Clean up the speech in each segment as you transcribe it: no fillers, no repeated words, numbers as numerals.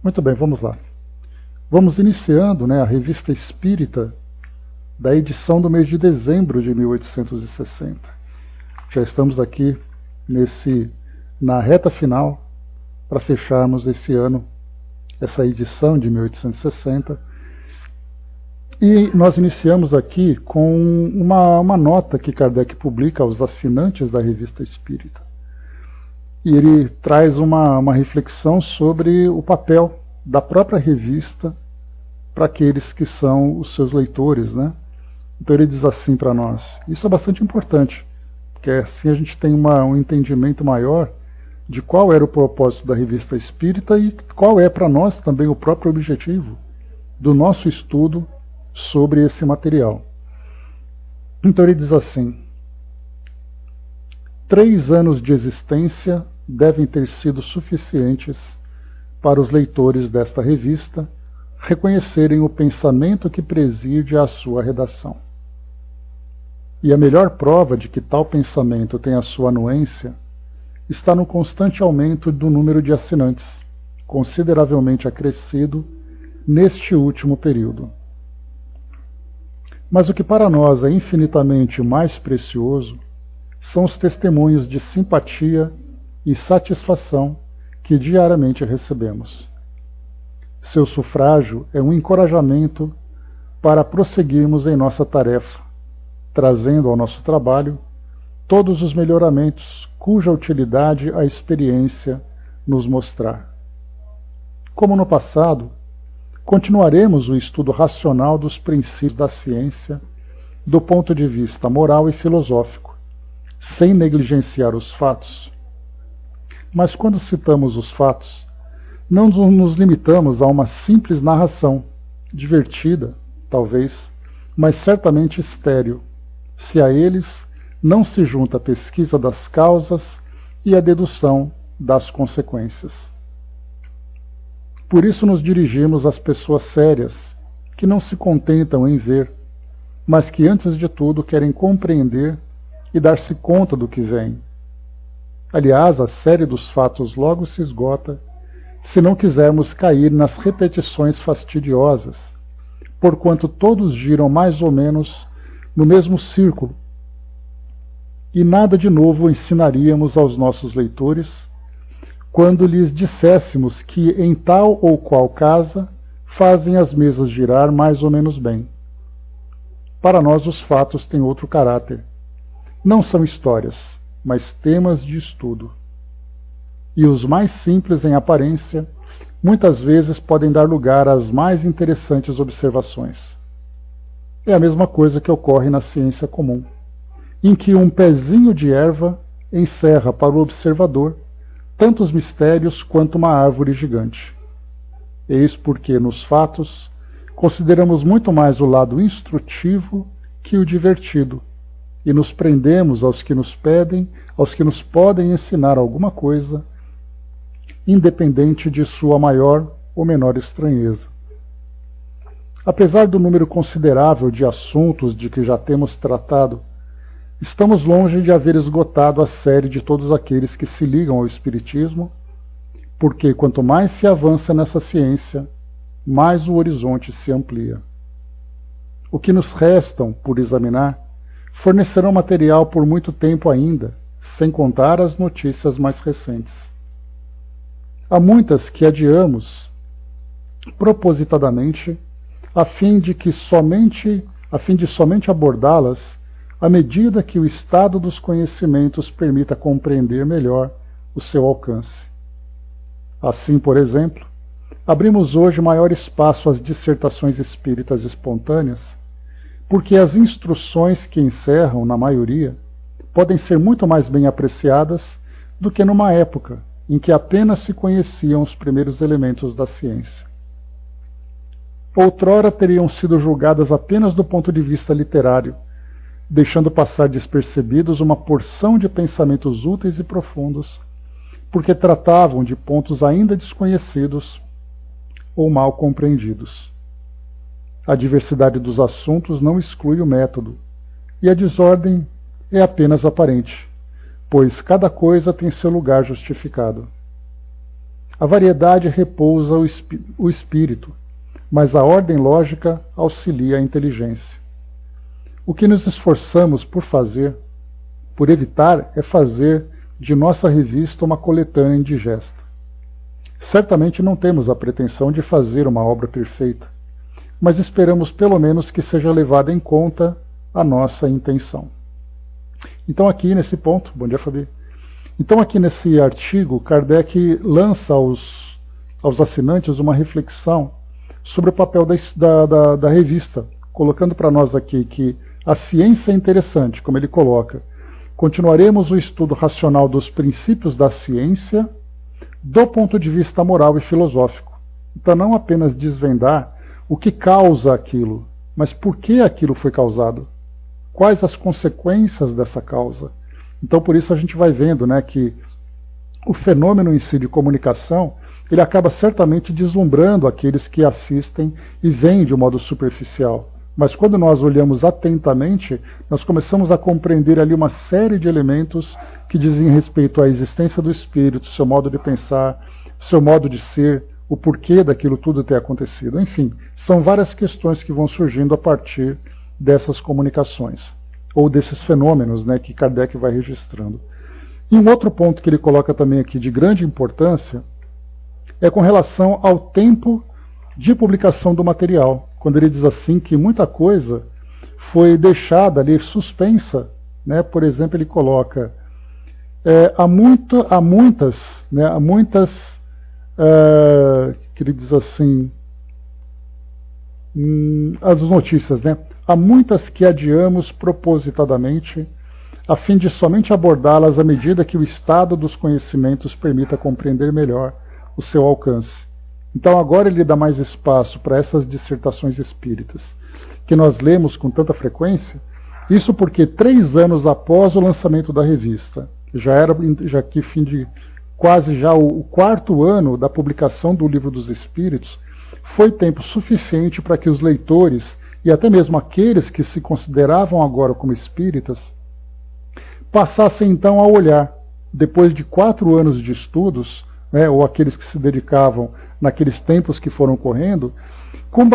Muito bem, vamos lá. Vamos iniciando, a Revista Espírita da edição do mês de dezembro de 1860. Já estamos aqui na reta final para fecharmos esse ano, essa edição de 1860. E nós iniciamos aqui com uma nota que Kardec publica aos assinantes da Revista Espírita. E ele traz uma reflexão sobre o papel da própria revista para aqueles que são os seus leitores, Então ele diz assim para nós: isso é bastante importante, porque assim a gente tem um entendimento maior de qual era o propósito da Revista Espírita e qual é para nós também o próprio objetivo do nosso estudo sobre esse material. Então ele diz assim: 3 anos de existência devem ter sido suficientes para os leitores desta revista reconhecerem o pensamento que preside à sua redação. E a melhor prova de que tal pensamento tem a sua anuência está no constante aumento do número de assinantes, consideravelmente acrescido neste último período. Mas o que para nós é infinitamente mais precioso são os testemunhos de simpatia e satisfação que diariamente recebemos. Seu sufrágio é um encorajamento para prosseguirmos em nossa tarefa, trazendo ao nosso trabalho todos os melhoramentos cuja utilidade a experiência nos mostrar. Como no passado, continuaremos o estudo racional dos princípios da ciência do ponto de vista moral e filosófico, sem negligenciar os fatos. Mas quando citamos os fatos, não nos limitamos a uma simples narração, divertida, talvez, mas certamente estéril, se a eles não se junta a pesquisa das causas e a dedução das consequências. Por isso nos dirigimos às pessoas sérias, que não se contentam em ver, mas que antes de tudo querem compreender e dar-se conta do que vem. Aliás, a série dos fatos logo se esgota, se não quisermos cair nas repetições fastidiosas, porquanto todos giram mais ou menos no mesmo círculo, e nada de novo ensinaríamos aos nossos leitores quando lhes disséssemos que em tal ou qual casa fazem as mesas girar mais ou menos bem. Para nós os fatos têm outro caráter. Não são histórias, mas temas de estudo. E os mais simples em aparência, muitas vezes podem dar lugar às mais interessantes observações. É a mesma coisa que ocorre na ciência comum, em que um pezinho de erva encerra para o observador tantos mistérios quanto uma árvore gigante. Eis porque, nos fatos, consideramos muito mais o lado instrutivo que o divertido, e nos prendemos aos que nos pedem, aos que nos podem ensinar alguma coisa, independente de sua maior ou menor estranheza. Apesar do número considerável de assuntos de que já temos tratado, estamos longe de haver esgotado a série de todos aqueles que se ligam ao Espiritismo, porque quanto mais se avança nessa ciência, mais o horizonte se amplia. O que nos restam por examinar fornecerão material por muito tempo ainda, sem contar as notícias mais recentes. Há muitas que adiamos propositadamente, a fim de somente abordá-las à medida que o estado dos conhecimentos permita compreender melhor o seu alcance. Assim, por exemplo, abrimos hoje maior espaço às dissertações espíritas espontâneas, porque as instruções que encerram, na maioria, podem ser muito mais bem apreciadas do que numa época em que apenas se conheciam os primeiros elementos da ciência. Outrora teriam sido julgadas apenas do ponto de vista literário, deixando passar despercebidos uma porção de pensamentos úteis e profundos, porque tratavam de pontos ainda desconhecidos ou mal compreendidos. A diversidade dos assuntos não exclui o método, e a desordem é apenas aparente, pois cada coisa tem seu lugar justificado. A variedade repousa o espírito, mas a ordem lógica auxilia a inteligência. O que nos esforçamos por evitar, é fazer de nossa revista uma coletânea indigesta. Certamente não temos a pretensão de fazer uma obra perfeita, mas esperamos pelo menos que seja levada em conta a nossa intenção. Então aqui nesse ponto, bom dia Fabi, então aqui nesse artigo, Kardec lança aos assinantes uma reflexão sobre o papel da revista, colocando para nós aqui que a ciência é interessante, como ele coloca. Continuaremos o estudo racional dos princípios da ciência do ponto de vista moral e filosófico. Então não apenas desvendar o que causa aquilo, mas por que aquilo foi causado. Quais as consequências dessa causa. Então por isso a gente vai vendo, né, que o fenômeno em si de comunicação, ele acaba certamente deslumbrando aqueles que assistem e veem de um modo superficial. Mas quando nós olhamos atentamente, nós começamos a compreender ali uma série de elementos que dizem respeito à existência do espírito, seu modo de pensar, seu modo de ser, o porquê daquilo tudo ter acontecido. Enfim, são várias questões que vão surgindo a partir dessas comunicações, ou desses fenômenos, né, que Kardec vai registrando. E um outro ponto que ele coloca também aqui de grande importância é com relação ao tempo de publicação do material, quando ele diz assim que muita coisa foi deixada ali suspensa, né? Por exemplo, ele coloca há muitas, que ele diz assim, as notícias, né? Há muitas que adiamos propositadamente, a fim de somente abordá-las à medida que o estado dos conhecimentos permita compreender melhor o seu alcance. Então agora ele dá mais espaço para essas dissertações espíritas, que nós lemos com tanta frequência, isso porque 3 anos após o lançamento da revista, já que fim de quase já o 4º ano da publicação do Livro dos Espíritos, foi tempo suficiente para que os leitores, e até mesmo aqueles que se consideravam agora como espíritas, passassem então a olhar, depois de 4 anos de estudos, né, ou aqueles que se dedicavam naqueles tempos que foram correndo,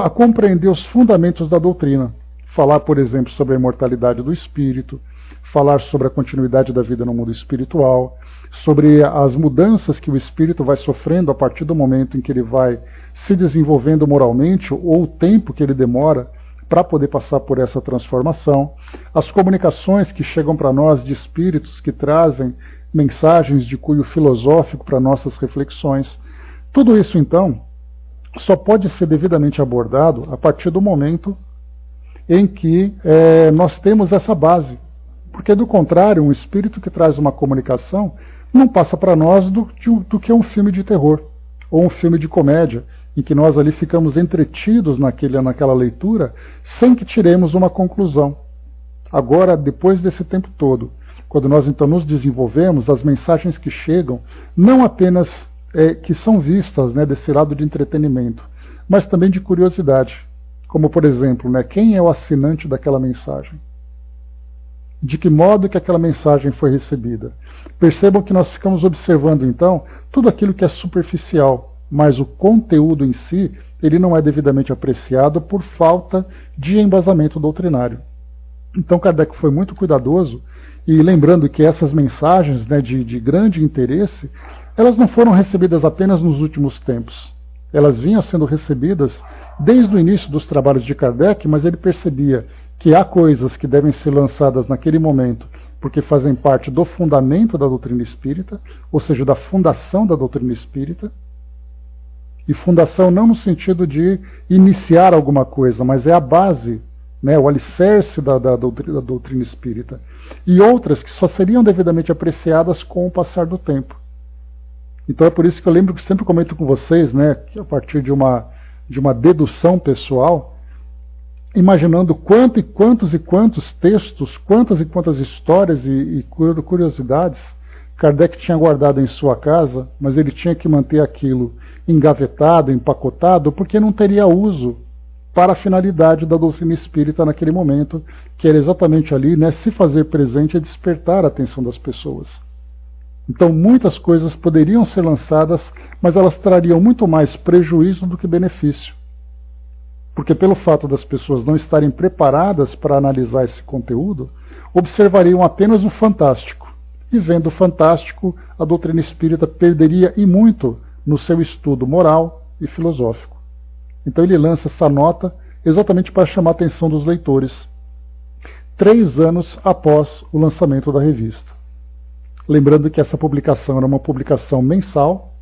a compreender os fundamentos da doutrina. Falar, por exemplo, sobre a imortalidade do espírito, falar sobre a continuidade da vida no mundo espiritual, sobre as mudanças que o espírito vai sofrendo a partir do momento em que ele vai se desenvolvendo moralmente, ou o tempo que ele demora para poder passar por essa transformação, as comunicações que chegam para nós de espíritos que trazem mensagens de cunho filosófico para nossas reflexões. Tudo isso, então, só pode ser devidamente abordado a partir do momento em que nós temos essa base. Porque, do contrário, um espírito que traz uma comunicação não passa para nós do que um filme de terror ou um filme de comédia, em que nós ali ficamos entretidos naquela leitura sem que tiremos uma conclusão. Agora, depois desse tempo todo, quando nós então nos desenvolvemos, as mensagens que chegam, não apenas que são vistas, né, desse lado de entretenimento, mas também de curiosidade. Como, por exemplo, né, quem é o assinante daquela mensagem? De que modo que aquela mensagem foi recebida? Percebam que nós ficamos observando, então, tudo aquilo que é superficial, mas o conteúdo em si, ele não é devidamente apreciado por falta de embasamento doutrinário. Então Kardec foi muito cuidadoso, e lembrando que essas mensagens, né, de grande interesse, elas não foram recebidas apenas nos últimos tempos. Elas vinham sendo recebidas desde o início dos trabalhos de Kardec, mas ele percebia que há coisas que devem ser lançadas naquele momento, porque fazem parte do fundamento da doutrina espírita, ou seja, da fundação da doutrina espírita. E fundação não no sentido de iniciar alguma coisa, mas é a base, né, o alicerce da doutrina espírita. E outras que só seriam devidamente apreciadas com o passar do tempo. Então é por isso que eu lembro que sempre comento com vocês, né, que a partir de uma dedução pessoal, imaginando quantos textos, quantas e quantas histórias e curiosidades Kardec tinha guardado em sua casa, mas ele tinha que manter aquilo engavetado, empacotado, porque não teria uso para a finalidade da doutrina espírita naquele momento, que era exatamente ali, né, se fazer presente e despertar a atenção das pessoas. Então muitas coisas poderiam ser lançadas, mas elas trariam muito mais prejuízo do que benefício. Porque pelo fato das pessoas não estarem preparadas para analisar esse conteúdo, observariam apenas o fantástico. E vendo o fantástico, a doutrina espírita perderia e muito no seu estudo moral e filosófico. Então ele lança essa nota exatamente para chamar a atenção dos leitores, 3 anos após o lançamento da revista. Lembrando que essa publicação era uma publicação mensal,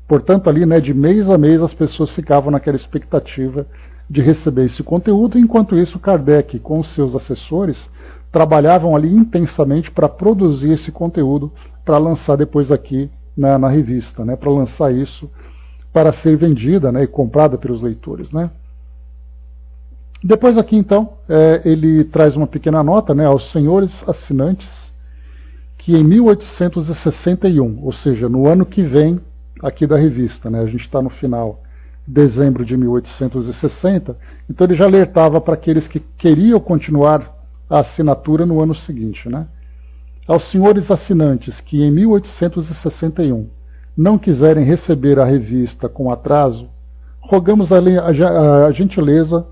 portanto ali, de mês a mês, as pessoas ficavam naquela expectativa de receber esse conteúdo, enquanto isso Kardec, com os seus assessores, trabalhavam ali intensamente para produzir esse conteúdo, para lançar depois aqui na revista, para lançar isso, para ser vendida e comprada pelos leitores. Depois aqui, então, ele traz uma pequena nota aos senhores assinantes, que em 1861, ou seja, no ano que vem aqui da revista, a gente está no final de dezembro de 1860, então ele já alertava para aqueles que queriam continuar a assinatura no ano seguinte. Aos senhores assinantes que em 1861 não quiserem receber a revista com atraso, rogamos a gentileza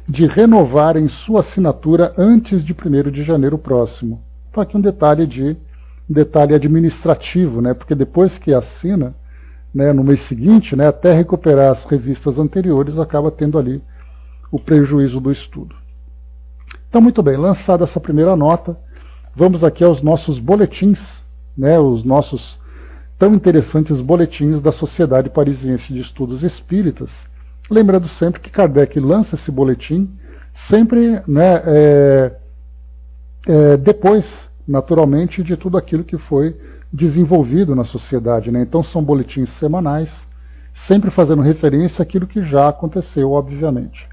de renovarem sua assinatura antes de 1º de janeiro próximo. Então aqui um detalhe administrativo, porque depois que assina, no mês seguinte, até recuperar as revistas anteriores, acaba tendo ali o prejuízo do estudo. Então, muito bem, lançada essa primeira nota, vamos aqui aos nossos boletins, os nossos tão interessantes boletins da Sociedade Parisiense de Estudos Espíritas. Lembrando sempre que Kardec lança esse boletim sempre depois, naturalmente, de tudo aquilo que foi desenvolvido na sociedade. Então são boletins semanais, sempre fazendo referência àquilo que já aconteceu, obviamente.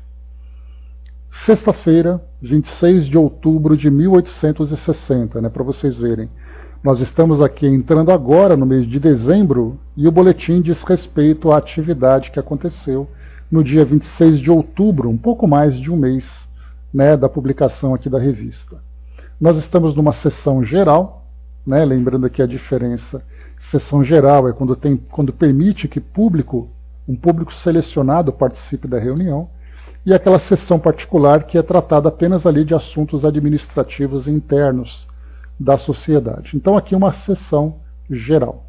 Sexta-feira, 26 de outubro de 1860, para vocês verem. Nós estamos aqui entrando agora no mês de dezembro e o boletim diz respeito à atividade que aconteceu no dia 26 de outubro, um pouco mais de um mês da publicação aqui da revista. Nós estamos numa sessão geral, lembrando aqui a diferença. Sessão geral é quando permite que um público selecionado participe da reunião, e aquela sessão particular que é tratada apenas ali de assuntos administrativos internos da sociedade. Então aqui uma sessão geral.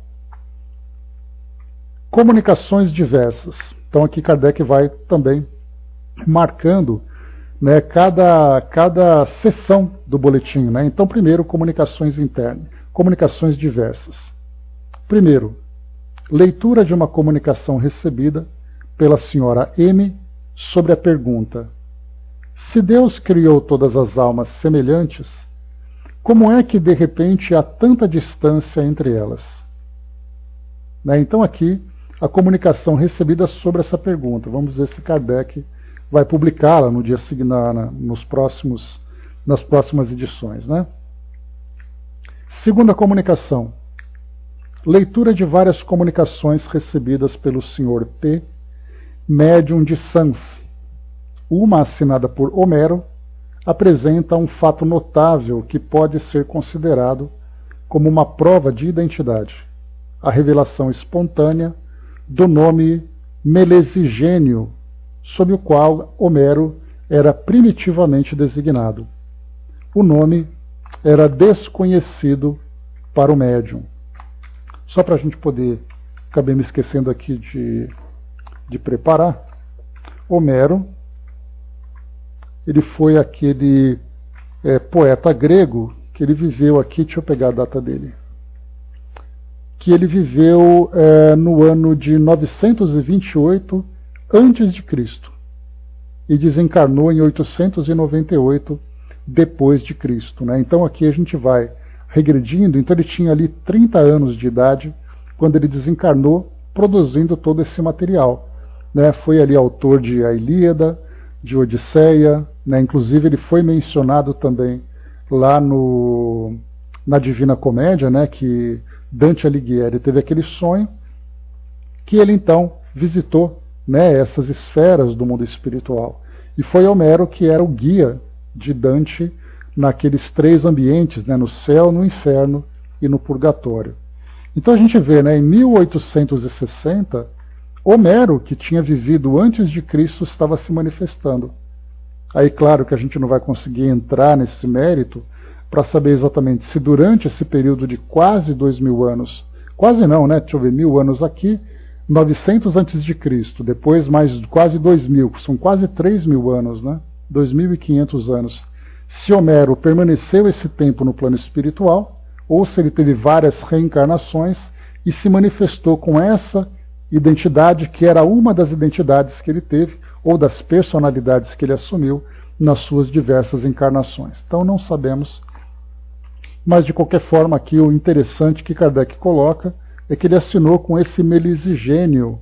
Comunicações diversas. Então aqui Kardec vai também marcando cada sessão do boletim. Então primeiro, comunicações internas, comunicações diversas. Primeiro, leitura de uma comunicação recebida pela senhora M sobre a pergunta: se Deus criou todas as almas semelhantes, como é que de repente há tanta distância entre elas? Então aqui a comunicação recebida sobre essa pergunta. Vamos ver se Kardec vai publicá-la no dia seguinte, nas próximas edições. Segunda comunicação. Leitura de várias comunicações recebidas pelo Sr. P, médium de Sanse. Uma assinada por Homero apresenta um fato notável que pode ser considerado como uma prova de identidade: a revelação espontânea do nome Melesigênio, sob o qual Homero era primitivamente designado. O nome era desconhecido para o médium. Só para a gente poder, acabei me esquecendo aqui de preparar, Homero, ele foi aquele poeta grego que ele viveu aqui, deixa eu pegar a data dele, que ele viveu no ano de 928 a.C. e desencarnou em 898 depois de Cristo. Então aqui a gente vai regredindo. Então ele tinha ali 30 anos de idade quando ele desencarnou, produzindo todo esse material. Foi ali autor de A Ilíada, de Odisseia, inclusive ele foi mencionado também lá na Divina Comédia, que Dante Alighieri teve aquele sonho, que ele então visitou essas esferas do mundo espiritual. E foi Homero que era o guia de Dante naqueles 3 ambientes, no céu, no inferno e no purgatório. Então a gente vê, né, em 1860, Homero, que tinha vivido antes de Cristo, estava se manifestando. Aí, claro que a gente não vai conseguir entrar nesse mérito para saber exatamente se durante esse período de quase 2000 anos, quase não, né? Deixa eu ver, 1000 anos aqui, 900 antes de Cristo, depois mais quase 2000, são quase 3000 anos, né? 2500 anos. Se Homero permaneceu esse tempo no plano espiritual, ou se ele teve várias reencarnações e se manifestou com essa identidade, que era uma das identidades que ele teve, ou das personalidades que ele assumiu nas suas diversas encarnações. Então não sabemos, mas de qualquer forma aqui o interessante que Kardec coloca é que ele assinou com esse Melisigênio,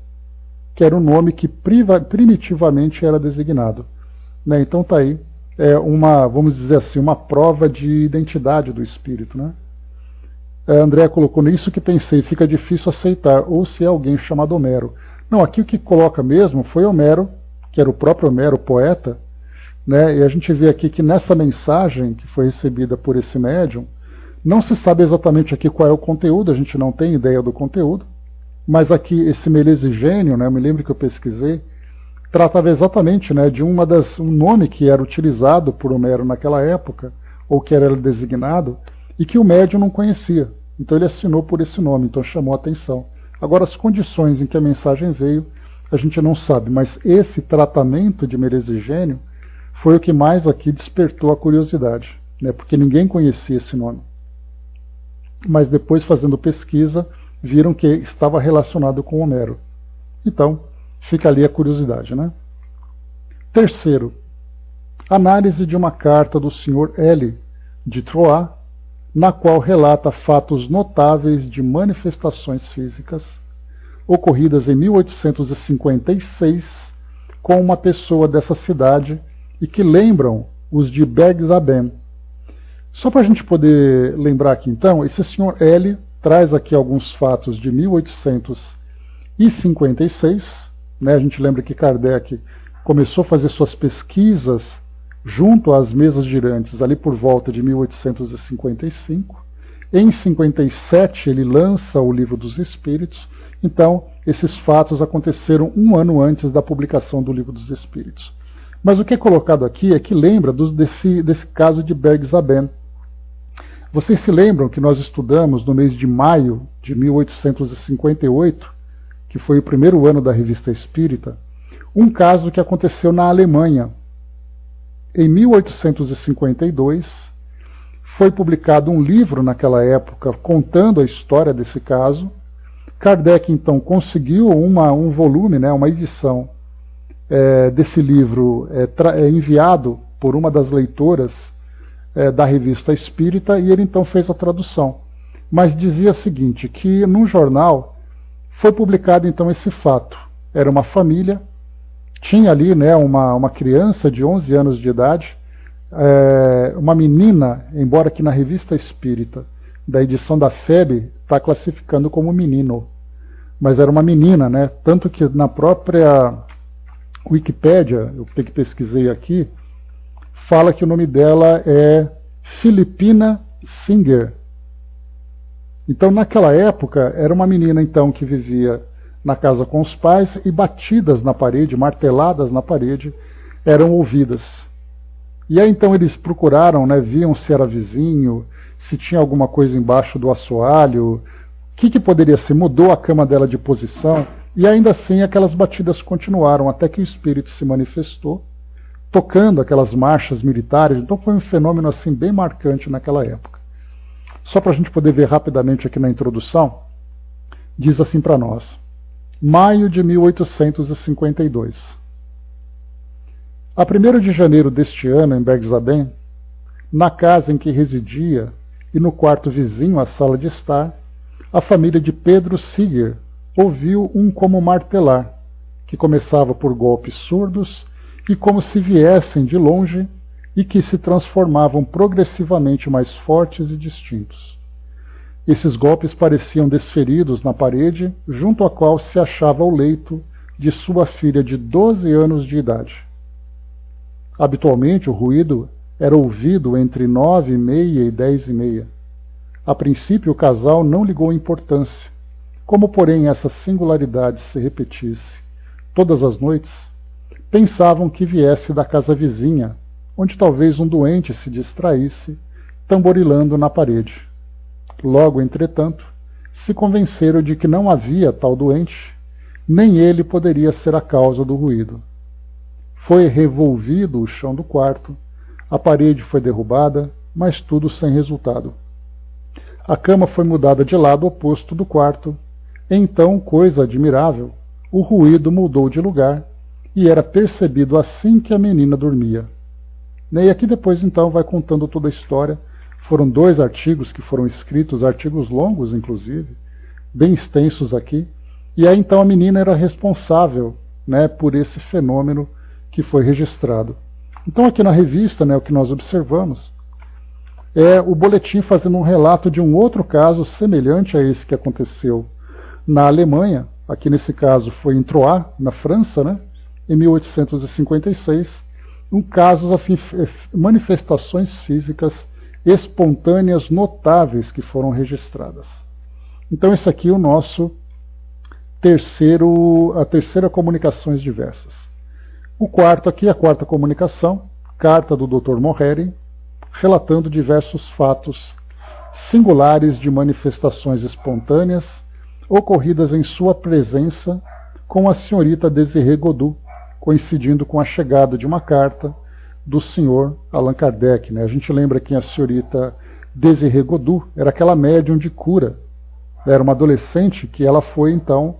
que era um nome que primitivamente era designado. Né? Então está aí uma, vamos dizer assim, uma prova de identidade do espírito. Né? André colocou nisso que pensei, fica difícil aceitar, ou se é alguém chamado Homero. Não, aqui o que coloca mesmo foi Homero, que era o próprio Homero, poeta, né? E a gente vê aqui que nessa mensagem que foi recebida por esse médium, não se sabe exatamente aqui qual é o conteúdo, a gente não tem ideia do conteúdo, mas aqui esse Melisigênio, né, eu me lembro que eu pesquisei, tratava exatamente, né, de um nome que era utilizado por Homero naquela época, ou que era designado, e que o médium não conhecia. Então ele assinou por esse nome, então chamou a atenção. Agora, as condições em que a mensagem veio, a gente não sabe, mas esse tratamento de Melisigênio foi o que mais aqui despertou a curiosidade, né, porque ninguém conhecia esse nome. Mas depois, fazendo pesquisa, viram que estava relacionado com Homero. Então, fica ali a curiosidade. Né? Terceiro, análise de uma carta do Sr. L. de Troyes, na qual relata fatos notáveis de manifestações físicas ocorridas em 1856 com uma pessoa dessa cidade e que lembram os de Bergzaben. Só para a gente poder lembrar aqui então, esse Sr. L traz aqui alguns fatos de 1856, né? A gente lembra que Kardec começou a fazer suas pesquisas junto às mesas girantes ali por volta de 1855. Em 57 ele lança o Livro dos Espíritos. Então esses fatos aconteceram um ano antes da publicação do Livro dos Espíritos. Mas o que é colocado aqui é que lembra desse caso de Bergzaben. Vocês se lembram que nós estudamos no mês de maio de 1858, que foi o primeiro ano da Revista Espírita, um caso que aconteceu na Alemanha. Em 1852, foi publicado um livro naquela época contando a história desse caso. Kardec, então, conseguiu um volume, né, uma edição desse livro enviado por uma das leitoras da Revista Espírita, e ele então fez a tradução. Mas dizia o seguinte, que num jornal foi publicado então esse fato. Era uma família, tinha ali, né, uma criança de 11 anos de idade, uma menina, embora que na Revista Espírita, da edição da FEB, está classificando como menino. Mas era uma menina, né? Tanto que na própria Wikipédia, eu que pesquisei aqui, fala que o nome dela é Filipina Singer. Então, naquela época, era uma menina então que vivia na casa com os pais e batidas na parede, marteladas na parede, eram ouvidas. E aí então eles procuraram, né, viam se era vizinho, se tinha alguma coisa embaixo do assoalho, o que poderia ser, mudou a cama dela de posição, e ainda assim aquelas batidas continuaram, até que o espírito se manifestou, tocando aquelas marchas militares. Então foi um fenômeno assim bem marcante naquela época. Só para a gente poder ver rapidamente aqui na introdução, diz assim para nós: maio de 1852. A 1º de janeiro deste ano, em Bergzaben, na casa em que residia e no quarto vizinho à sala de estar, a família de Pedro Siger ouviu um como martelar, que começava por golpes surdos e como se viessem de longe e que se transformavam progressivamente mais fortes e distintos. Esses golpes pareciam desferidos na parede, junto à qual se achava o leito de sua filha de 12 anos de idade. Habitualmente o ruído era ouvido entre 9h30 e 10h30. A princípio o casal não ligou importância, Como, porém, essa singularidade se repetisse todas as noites, pensavam que viesse da casa vizinha, onde talvez um doente se distraísse, tamborilando na parede. Logo, entretanto, se convenceram de que não havia tal doente, nem ele poderia ser a causa do ruído. Foi revolvido o chão do quarto, a parede foi derrubada, mas tudo sem resultado. A cama foi mudada de lado oposto do quarto. Então, coisa admirável, o ruído mudou de lugar e era percebido assim que a menina dormia. E aqui depois então vai contando toda a história. Foram 2 artigos que foram escritos, artigos longos inclusive, bem extensos aqui. E aí então a menina era responsável, né, por esse fenômeno que foi registrado. Então aqui na revista, né, o que nós observamos é o boletim fazendo um relato de um outro caso semelhante a esse que aconteceu na Alemanha. Aqui nesse caso foi em Troyes, na França, né, em 1856, casos assim, manifestações físicas espontâneas notáveis que foram registradas. Então esse aqui é o nosso a terceira comunicações diversas. O quarto aqui, a quarta comunicação, carta do Dr. Morreri, relatando diversos fatos singulares de manifestações espontâneas ocorridas em sua presença com a senhorita Désirée Godu, coincidindo com a chegada de uma carta do senhor Allan Kardec. Né? A gente lembra que a senhorita Désirée Godu era aquela médium de cura. Era uma adolescente que ela foi, então,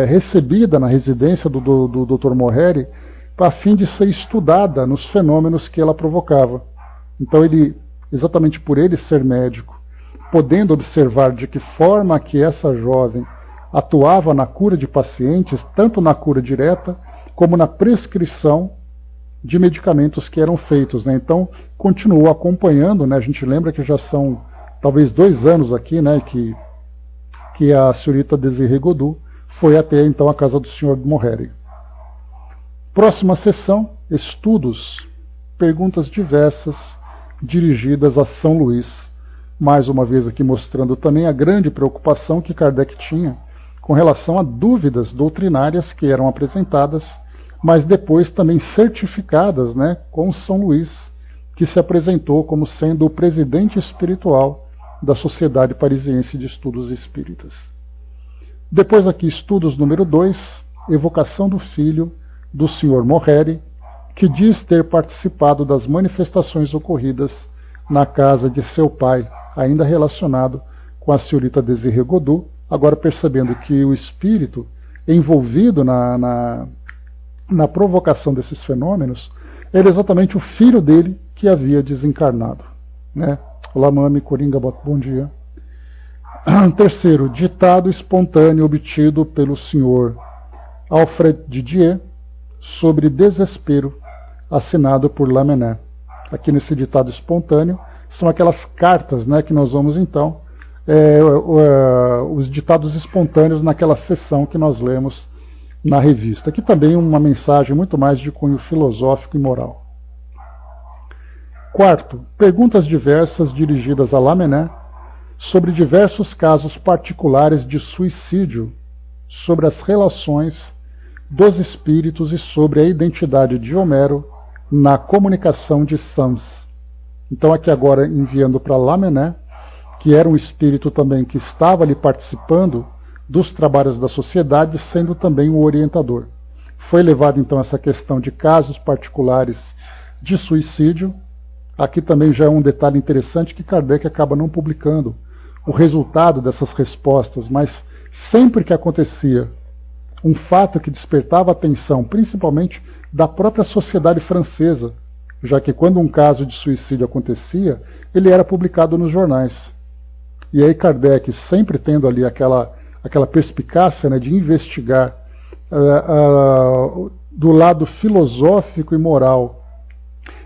recebida na residência do Dr. Morreri a fim de ser estudada nos fenômenos que ela provocava. Então, exatamente por ele ser médico, podendo observar de que forma que essa jovem atuava na cura de pacientes, tanto na cura direta, como na prescrição de medicamentos que eram feitos. Né? Então, continuou acompanhando, né? A gente lembra que já são talvez 2 anos aqui, né, que a senhorita Désirée Godu foi até então a casa do senhor Morreri. Próxima sessão, estudos, perguntas diversas dirigidas a São Luís. Mais uma vez aqui mostrando também a grande preocupação que Kardec tinha com relação a dúvidas doutrinárias que eram apresentadas, mas depois também certificadas, né, com São Luís, que se apresentou como sendo o presidente espiritual da Sociedade Parisiense de Estudos Espíritas. Depois aqui, estudos número 2, evocação do filho do Sr. Morreri, que diz ter participado das manifestações ocorridas na casa de seu pai, ainda relacionado com a senhorita Désirée Godu, agora percebendo que o espírito envolvido na provocação desses fenômenos era exatamente o filho dele que havia desencarnado. Né? Olá, mami, Coringa, bom dia. Terceiro, ditado espontâneo obtido pelo senhor Alfred Didier sobre desespero, assinado por Lamennais. Aqui nesse ditado espontâneo são aquelas cartas, né, que nós vamos então, os ditados espontâneos naquela sessão que nós lemos na revista. Aqui também uma mensagem muito mais de cunho filosófico e moral. Quarto, perguntas diversas dirigidas a Lamennais sobre diversos casos particulares de suicídio, sobre as relações dos espíritos e sobre a identidade de Homero na comunicação de Sams. Então aqui agora enviando para Lamennais, que era um espírito também que estava ali participando dos trabalhos da sociedade, sendo também o orientador. Foi levado então essa questão de casos particulares de suicídio. Aqui também já é um detalhe interessante que Kardec acaba não publicando o resultado dessas respostas, mas sempre que acontecia um fato que despertava a atenção, principalmente da própria sociedade francesa, já que quando um caso de suicídio acontecia, ele era publicado nos jornais. E aí Kardec, sempre tendo ali aquela perspicácia, né, de investigar do lado filosófico e moral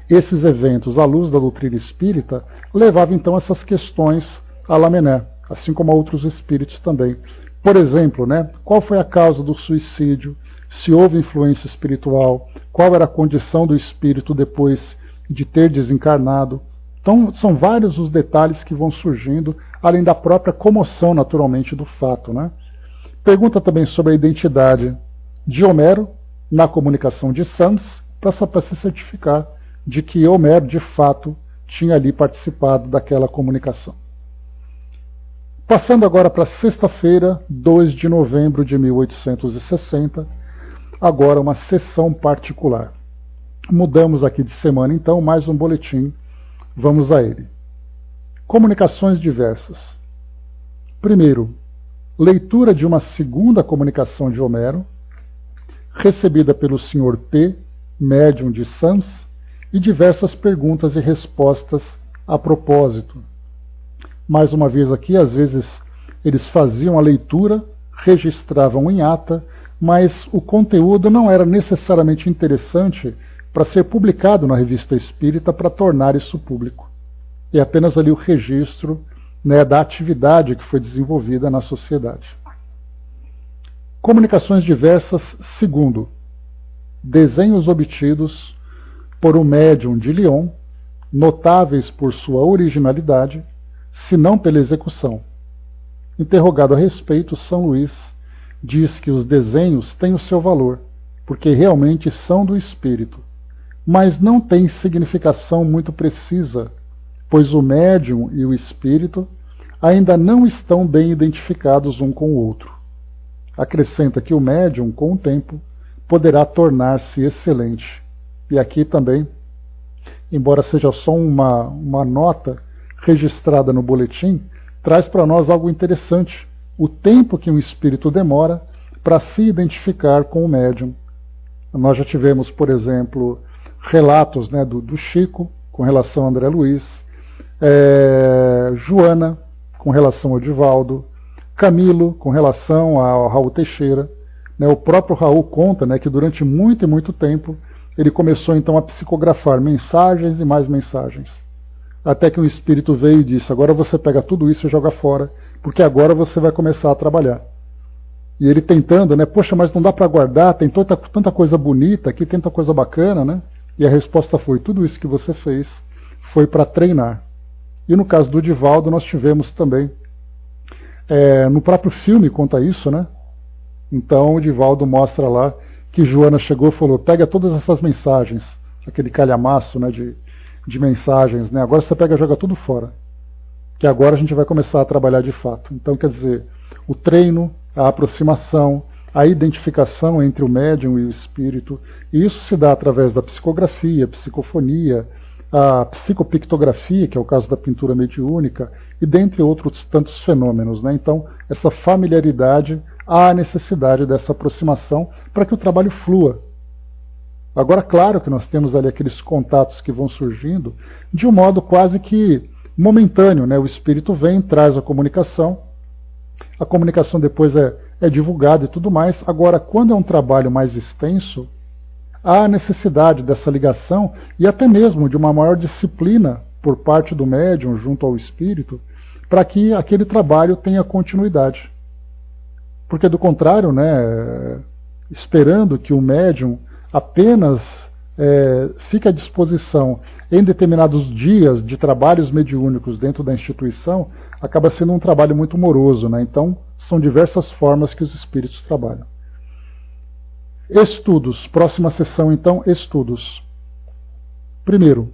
esses eventos à luz da doutrina espírita, levava então essas questões a Lamennais, assim como a outros espíritos também. Por exemplo, né, qual foi a causa do suicídio, se houve influência espiritual, qual era a condição do espírito depois de ter desencarnado. Então, são vários os detalhes que vão surgindo, além da própria comoção, naturalmente, do fato, né? Pergunta também sobre a identidade de Homero na comunicação de Sams, para se certificar de que Homero, de fato, tinha ali participado daquela comunicação. Passando agora para sexta-feira, 2 de novembro de 1860, agora uma sessão particular. Mudamos aqui de semana, então, mais um boletim. Vamos a ele. Comunicações diversas. Primeiro, leitura de uma segunda comunicação de Homero, recebida pelo Sr. P., médium de Sams, e diversas perguntas e respostas a propósito. Mais uma vez aqui, às vezes eles faziam a leitura, registravam em ata, mas o conteúdo não era necessariamente interessante para ser publicado na Revista Espírita para tornar isso público. É apenas ali o registro, né, da atividade que foi desenvolvida na sociedade. Comunicações diversas, segundo, desenhos obtidos por um médium de Lyon, notáveis por sua originalidade, se não pela execução. Interrogado a respeito, São Luís diz que os desenhos têm o seu valor, porque realmente são do espírito, mas não têm significação muito precisa, pois o médium e o espírito ainda não estão bem identificados um com o outro. Acrescenta que o médium, com o tempo, poderá tornar-se excelente. E aqui também, embora seja só uma nota registrada no boletim, traz para nós algo interessante, o tempo que um espírito demora para se identificar com o médium. Nós já tivemos, por exemplo, relatos, né, do Chico com relação a André Luiz, Joana com relação ao Divaldo, Camilo com relação ao Raul Teixeira. Né, o próprio Raul conta, né, que durante muito e muito tempo ele começou então a psicografar mensagens e mais mensagens. Até que um espírito veio e disse: agora você pega tudo isso e joga fora, porque agora você vai começar a trabalhar. E ele tentando, né, poxa, mas não dá para guardar, tem tanta coisa bonita aqui, tanta coisa bacana, né? E a resposta foi: tudo isso que você fez foi para treinar. E no caso do Divaldo nós tivemos também, no próprio filme conta isso, né? Então o Divaldo mostra lá que Joana chegou e falou: pega todas essas mensagens, aquele calhamaço, né, de mensagens, né? Agora você pega e joga tudo fora, que agora a gente vai começar a trabalhar de fato. Então, quer dizer, o treino, a aproximação, a identificação entre o médium e o espírito, e isso se dá através da psicografia, psicofonia, a psicopictografia, que é o caso da pintura mediúnica, e dentre outros tantos fenômenos, né? Então, essa familiaridade, há a necessidade dessa aproximação para que o trabalho flua. Agora, claro que nós temos ali aqueles contatos que vão surgindo de um modo quase que momentâneo, né? O espírito vem, traz a comunicação depois é divulgada e tudo mais. Agora, quando é um trabalho mais extenso, há a necessidade dessa ligação e até mesmo de uma maior disciplina por parte do médium junto ao espírito, para que aquele trabalho tenha continuidade. Porque do contrário, né, esperando que o médium apenas fique à disposição em determinados dias de trabalhos mediúnicos dentro da instituição, acaba sendo um trabalho muito moroso, né? Então, são diversas formas que os espíritos trabalham. Estudos. Próxima sessão, então, estudos. Primeiro,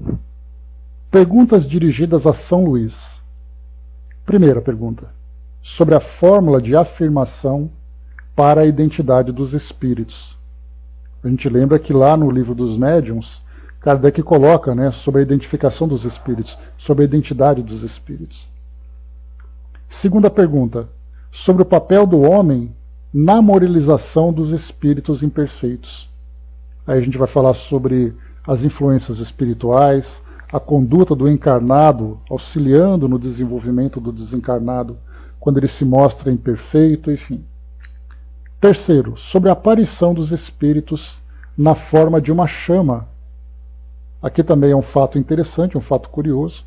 perguntas dirigidas a São Luís. Primeira pergunta, sobre a fórmula de afirmação para a identidade dos espíritos. A gente lembra que lá no livro dos médiuns, Kardec coloca, né, sobre a identificação dos espíritos, sobre a identidade dos espíritos. Segunda pergunta, sobre o papel do homem na moralização dos espíritos imperfeitos. Aí a gente vai falar sobre as influências espirituais, a conduta do encarnado, auxiliando no desenvolvimento do desencarnado, quando ele se mostra imperfeito, enfim. Terceiro, sobre a aparição dos espíritos na forma de uma chama. Aqui também é um fato interessante, um fato curioso,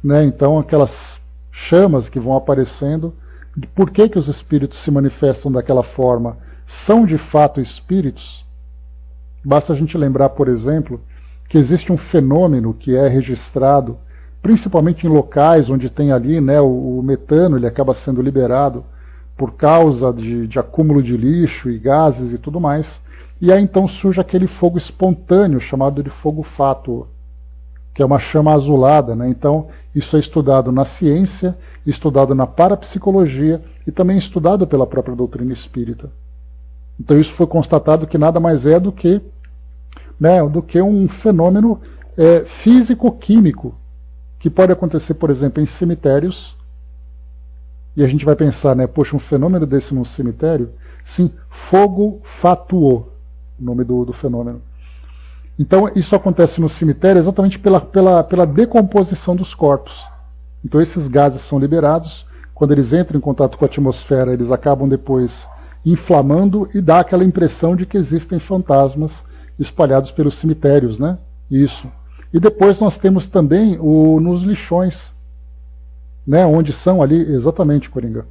né? Então, aquelas chamas que vão aparecendo, por que os espíritos se manifestam daquela forma? São de fato espíritos? Basta a gente lembrar, por exemplo, que existe um fenômeno que é registrado principalmente em locais onde tem ali, né, o metano, ele acaba sendo liberado por causa de acúmulo de lixo e gases e tudo mais. E aí então surge aquele fogo espontâneo chamado de fogo fátuo, que é uma chama azulada, né? Então isso é estudado na ciência, estudado na parapsicologia e também estudado pela própria doutrina espírita. Então isso foi constatado que nada mais é do que, né, um fenômeno físico-químico, que pode acontecer, por exemplo, em cemitérios. E a gente vai pensar, né, poxa, um fenômeno desse num cemitério? Sim, fogo fátuo, o nome do fenômeno. Então isso acontece no cemitério exatamente pela decomposição dos corpos. Então esses gases são liberados, quando eles entram em contato com a atmosfera, eles acabam depois inflamando e dá aquela impressão de que existem fantasmas espalhados pelos cemitérios, né? Isso. E depois nós temos também nos lixões, né? Onde são ali, exatamente, Coringa.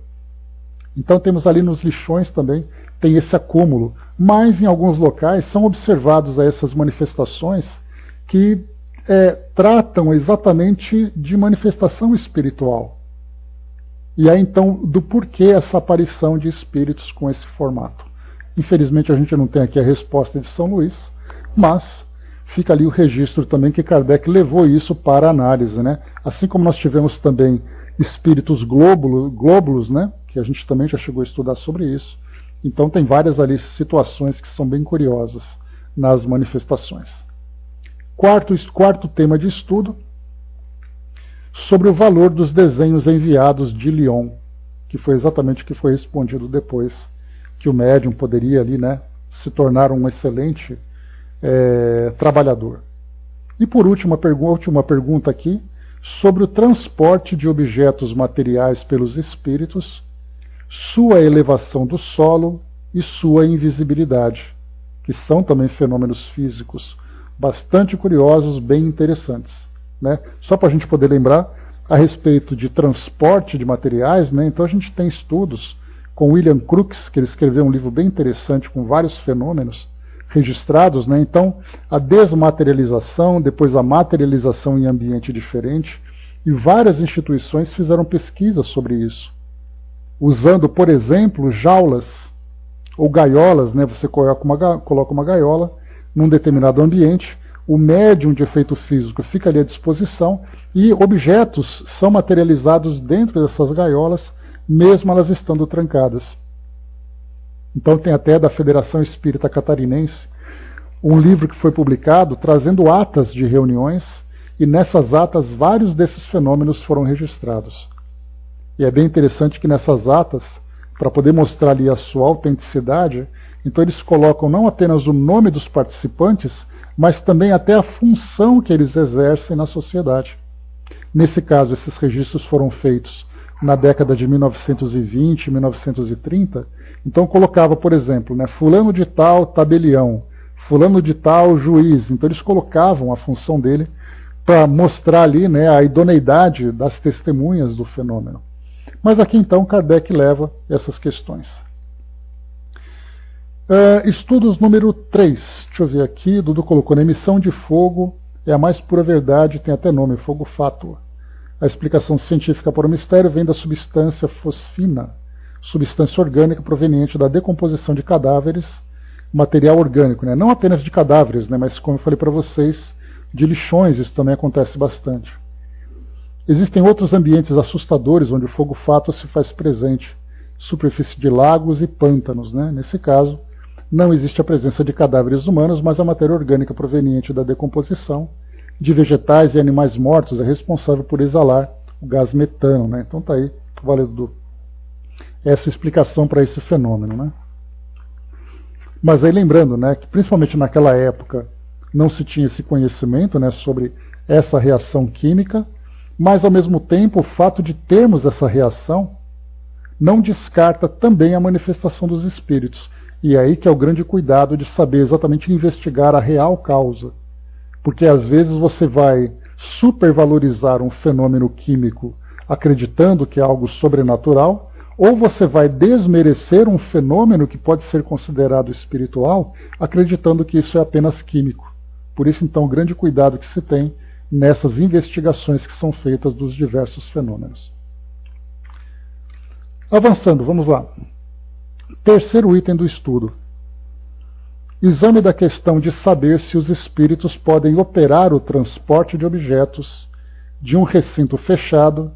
Então temos ali nos lixões também, tem esse acúmulo. Mas em alguns locais são observados essas manifestações que tratam exatamente de manifestação espiritual. E aí então, do porquê essa aparição de espíritos com esse formato. Infelizmente a gente não tem aqui a resposta de São Luís, mas fica ali o registro também que Kardec levou isso para análise, né? Assim como nós tivemos também espíritos glóbulos, né? Que a gente também já chegou a estudar sobre isso. Então tem várias ali situações que são bem curiosas nas manifestações. Quarto tema de estudo, sobre o valor dos desenhos enviados de Lyon, que foi exatamente o que foi respondido depois, que o médium poderia ali, né, se tornar um excelente trabalhador. E por última pergunta aqui, sobre o transporte de objetos materiais pelos espíritos, sua elevação do solo e sua invisibilidade, que são também fenômenos físicos bastante curiosos, bem interessantes. Né? Só para a gente poder lembrar a respeito de transporte de materiais, né? Então a gente tem estudos com William Crookes, que ele escreveu um livro bem interessante com vários fenômenos registrados, né? Então a desmaterialização, depois a materialização em ambiente diferente, e várias instituições fizeram pesquisas sobre isso, usando, por exemplo, jaulas ou gaiolas, né? Você coloca uma gaiola num determinado ambiente, o médium de efeito físico fica ali à disposição e objetos são materializados dentro dessas gaiolas, mesmo elas estando trancadas. Então tem até da Federação Espírita Catarinense um livro que foi publicado trazendo atas de reuniões, e nessas atas vários desses fenômenos foram registrados. E é bem interessante que nessas atas, para poder mostrar ali a sua autenticidade, então eles colocam não apenas o nome dos participantes, mas também até a função que eles exercem na sociedade. Nesse caso, esses registros foram feitos na década de 1920, 1930, então colocava, por exemplo, né, fulano de tal tabelião, fulano de tal juiz, então eles colocavam a função dele para mostrar ali, né, a idoneidade das testemunhas do fenômeno. Mas aqui então Kardec leva essas questões. Estudos número 3, deixa eu ver aqui, Dudu colocou, na emissão de fogo é a mais pura verdade, tem até nome, fogo fátuo. A explicação científica para o mistério vem da substância fosfina, substância orgânica proveniente da decomposição de cadáveres, material orgânico, né? Não apenas de cadáveres, né? Mas como eu falei para vocês, de lixões, isso também acontece bastante. Existem outros ambientes assustadores onde o fogo fátuo se faz presente, superfície de lagos e pântanos, né? Nesse caso, não existe a presença de cadáveres humanos, mas a matéria orgânica proveniente da decomposição de vegetais e animais mortos é responsável por exalar o gás metano, né? Então tá aí, valeu, Dudu, essa explicação para esse fenômeno, né? Mas aí lembrando, né, que principalmente naquela época não se tinha esse conhecimento, né, sobre essa reação química, mas ao mesmo tempo o fato de termos essa reação não descarta também a manifestação dos espíritos. E é aí que é o grande cuidado de saber exatamente investigar a real causa. Porque às vezes você vai supervalorizar um fenômeno químico acreditando que é algo sobrenatural, ou você vai desmerecer um fenômeno que pode ser considerado espiritual, acreditando que isso é apenas químico. Por isso, então, o grande cuidado que se tem nessas investigações que são feitas dos diversos fenômenos. Avançando, vamos lá. Terceiro item do estudo. Exame da questão de saber se os espíritos podem operar o transporte de objetos de um recinto fechado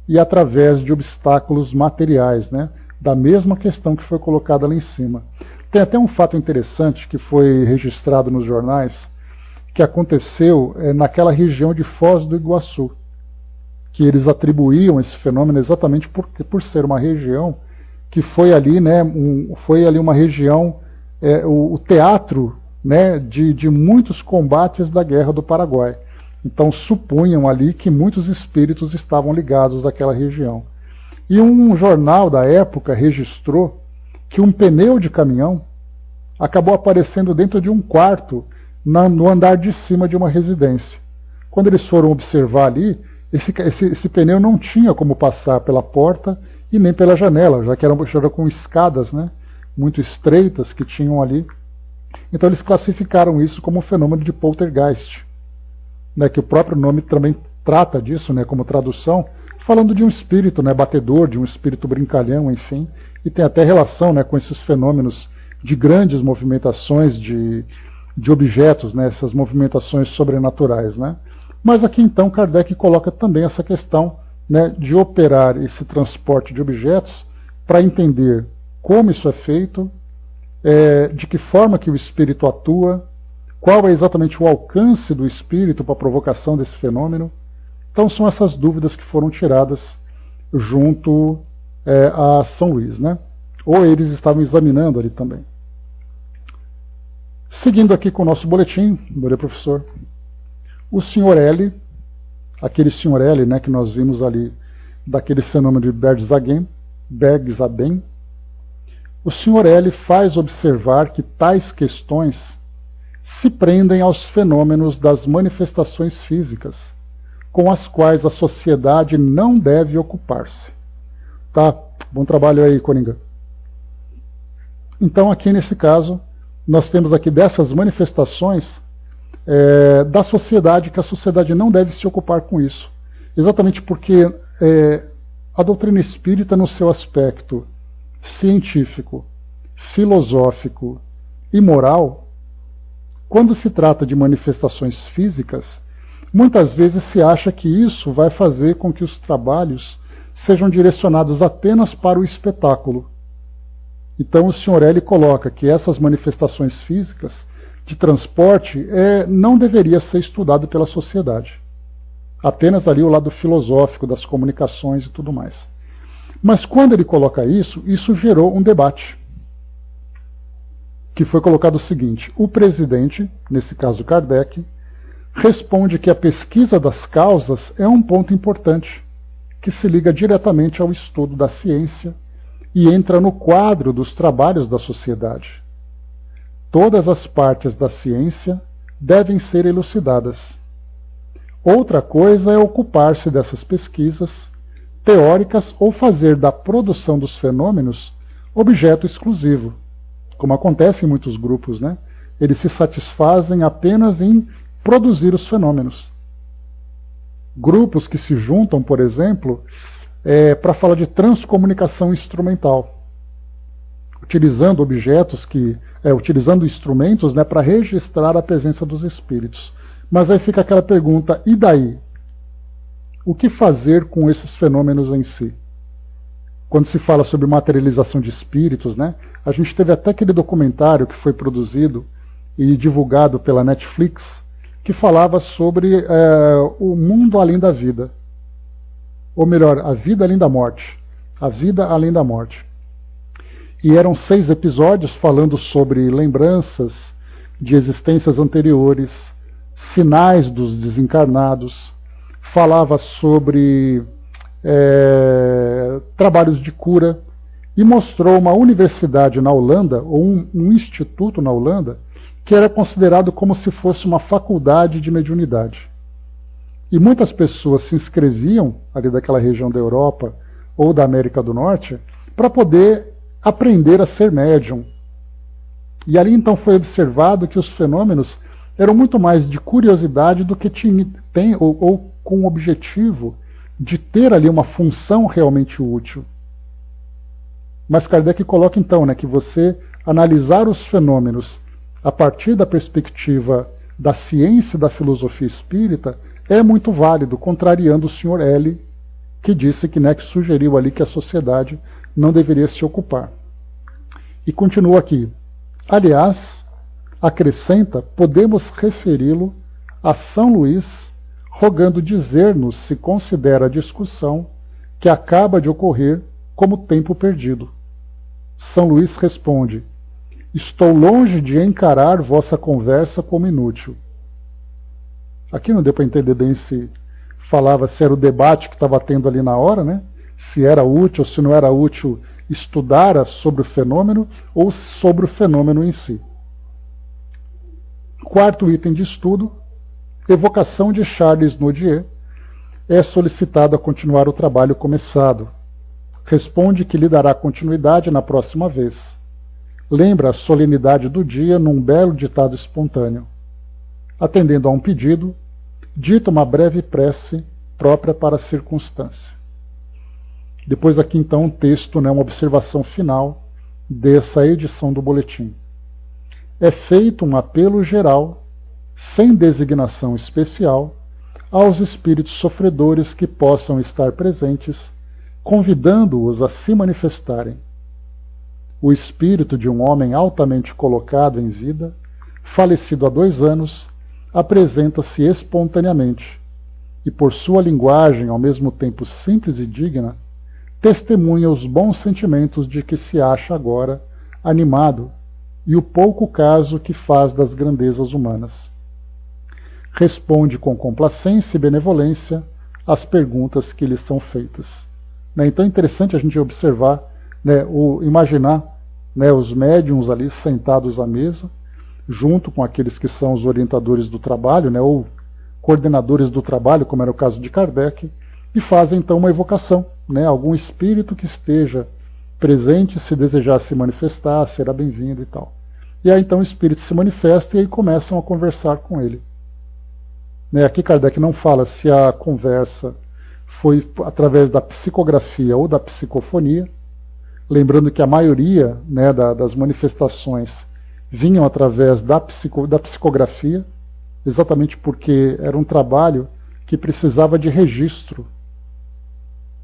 e através de obstáculos materiais, né? Da mesma questão que foi colocada lá em cima. Tem até um fato interessante que foi registrado nos jornais, que aconteceu naquela região de Foz do Iguaçu, que eles atribuíam esse fenômeno exatamente por ser uma região que foi ali, né, foi ali uma região, o teatro, né, de muitos combates da Guerra do Paraguai. Então supunham ali que muitos espíritos estavam ligados àquela região. E um jornal da época registrou que um pneu de caminhão acabou aparecendo dentro de um quarto no andar de cima de uma residência. Quando eles foram observar ali, esse pneu não tinha como passar pela porta e nem pela janela, já que era com escadas, né, muito estreitas que tinham ali. Então eles classificaram isso como um fenômeno de poltergeist, né, que o próprio nome também trata disso, né, como tradução, falando de um espírito, né, batedor, de um espírito brincalhão, enfim, e tem até relação, né, com esses fenômenos de grandes movimentações de objetos, né, essas movimentações sobrenaturais, né. Mas aqui então Kardec coloca também essa questão, né, de operar esse transporte de objetos para entender como isso é feito, de que forma que o espírito atua, qual é exatamente o alcance do espírito para a provocação desse fenômeno. Então são essas dúvidas que foram tiradas junto a São Luís, né? Ou eles estavam examinando ali também. Seguindo aqui com o nosso boletim, professor, o Sr. L, aquele Sr. L, né, que nós vimos ali, daquele fenômeno de Bergsaben, o Sr. L faz observar que tais questões se prendem aos fenômenos das manifestações físicas, com as quais a sociedade não deve ocupar-se. Tá? Bom trabalho aí, Coringa. Então, aqui nesse caso, nós temos aqui dessas manifestações da sociedade, que a sociedade não deve se ocupar com isso. Exatamente porque a doutrina espírita, no seu aspecto científico, filosófico e moral, quando se trata de manifestações físicas, muitas vezes se acha que isso vai fazer com que os trabalhos sejam direcionados apenas para o espetáculo. Então o Sr. L coloca que essas manifestações físicas de transporte não deveria ser estudado pela sociedade. Apenas ali o lado filosófico das comunicações e tudo mais. Mas quando ele coloca isso gerou um debate, que foi colocado o seguinte: o presidente, nesse caso Kardec, responde que a pesquisa das causas é um ponto importante, que se liga diretamente ao estudo da ciência e entra no quadro dos trabalhos da sociedade. Todas as partes da ciência devem ser elucidadas. Outra coisa é ocupar-se dessas pesquisas teóricas ou fazer da produção dos fenômenos objeto exclusivo, como acontece em muitos grupos, né? Eles se satisfazem apenas em produzir os fenômenos. Grupos que se juntam, por exemplo, para falar de transcomunicação instrumental, utilizando objetos utilizando instrumentos, né, para registrar a presença dos espíritos. Mas aí fica aquela pergunta: e daí? O que fazer com esses fenômenos em si? Quando se fala sobre materialização de espíritos, né, a gente teve até aquele documentário que foi produzido e divulgado pela Netflix, que falava sobre o mundo além da vida. Ou melhor, a vida além da morte. A vida além da morte. E eram 6 episódios falando sobre lembranças de existências anteriores, sinais dos desencarnados, falava sobre trabalhos de cura, e mostrou uma universidade na Holanda, ou um instituto na Holanda, que era considerado como se fosse uma faculdade de mediunidade. E muitas pessoas se inscreviam ali daquela região da Europa ou da América do Norte para poder aprender a ser médium. E ali então foi observado que os fenômenos eram muito mais de curiosidade do que ou com o objetivo de ter ali uma função realmente útil. Mas Kardec coloca então, né, que você analisar os fenômenos a partir da perspectiva da ciência e da filosofia espírita é muito válido, contrariando o Sr. L., que disse que, né, que sugeriu ali que a sociedade não deveria se ocupar. E continua aqui. Aliás, acrescenta, podemos referi-lo a São Luís, rogando dizer-nos se considera a discussão que acaba de ocorrer como tempo perdido. São Luís responde: estou longe de encarar vossa conversa como inútil. Aqui não deu para entender bem se falava se era o debate que estava tendo ali na hora, né? Se era útil ou se não era útil estudar sobre o fenômeno ou sobre o fenômeno em si. Quarto item de estudo, evocação de Charles Nodier, é solicitado a continuar o trabalho começado. Responde que lhe dará continuidade na próxima vez. Lembra a solenidade do dia num belo ditado espontâneo. Atendendo a um pedido, dita uma breve prece própria para a circunstância. Depois aqui então um texto, né, uma observação final dessa edição do boletim. É feito um apelo geral, sem designação especial, aos espíritos sofredores que possam estar presentes, convidando-os a se manifestarem. O espírito de um homem altamente colocado em vida, falecido há 2 anos, apresenta-se espontaneamente e, por sua linguagem ao mesmo tempo simples e digna, testemunha os bons sentimentos de que se acha agora animado e o pouco caso que faz das grandezas humanas. Responde com complacência e benevolência às perguntas que lhe são feitas. Então é interessante a gente observar, né, imaginar, né, os médiuns ali sentados à mesa, junto com aqueles que são os orientadores do trabalho, né, ou coordenadores do trabalho, como era o caso de Kardec, e fazem então uma evocação, né, algum espírito que esteja presente, se desejar se manifestar, será bem-vindo e tal. E aí então o espírito se manifesta e aí começam a conversar com ele. Né, aqui Kardec não fala se a conversa foi através da psicografia ou da psicofonia, lembrando que a maioria, né, das manifestações vinham através da psicografia, exatamente porque era um trabalho que precisava de registro.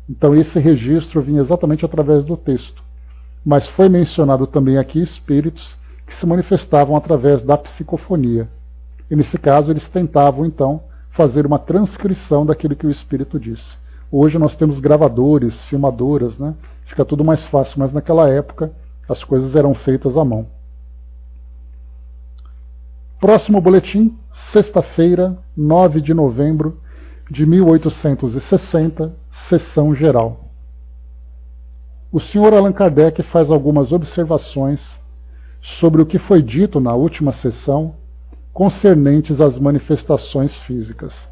Então esse registro vinha exatamente através do texto. Mas foi mencionado também aqui espíritos que se manifestavam através da psicofonia. E nesse caso eles tentavam então fazer uma transcrição daquilo que o espírito disse. Hoje nós temos gravadores, filmadoras, né? Fica tudo mais fácil, mas naquela época as coisas eram feitas à mão. Próximo boletim, sexta-feira, 9 de novembro de 1860, sessão geral. O Sr. Allan Kardec faz algumas observações sobre o que foi dito na última sessão concernentes às manifestações físicas.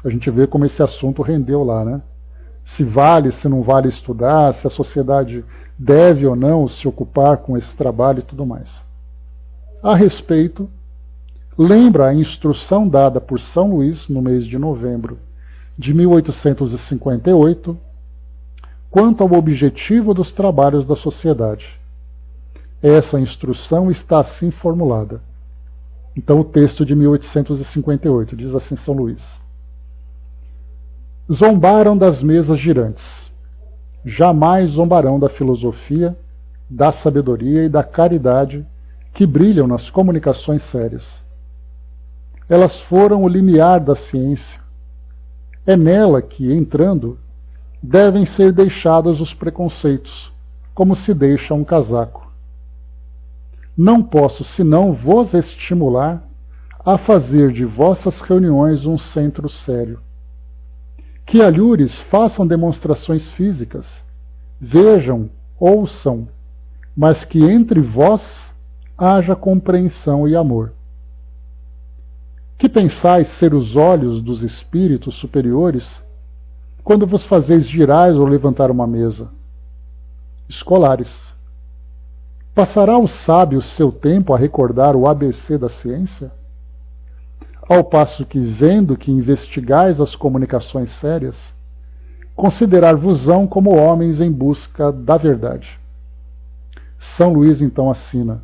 A gente vê como esse assunto rendeu lá, né? Se vale, se não vale estudar, se a sociedade deve ou não se ocupar com esse trabalho e tudo mais. A respeito, lembra a instrução dada por São Luís no mês de novembro de 1858 quanto ao objetivo dos trabalhos da sociedade. Essa instrução está assim formulada. Então o texto de 1858 diz assim São Luís: zombaram das mesas girantes, jamais zombarão da filosofia, da sabedoria e da caridade que brilham nas comunicações sérias. Elas foram o limiar da ciência. É nela que, entrando, devem ser deixados os preconceitos, como se deixa um casaco. Não posso senão vos estimular a fazer de vossas reuniões um centro sério. Que alhures façam demonstrações físicas, vejam, ouçam, mas que entre vós haja compreensão e amor. Que pensais ser os olhos dos espíritos superiores quando vos fazeis girais ou levantar uma mesa? Escolares. Passará o sábio seu tempo a recordar o ABC da ciência? ao passo que, vendo que investigais as comunicações sérias, considerar-vos-ão como homens em busca da verdade. São Luís então assina.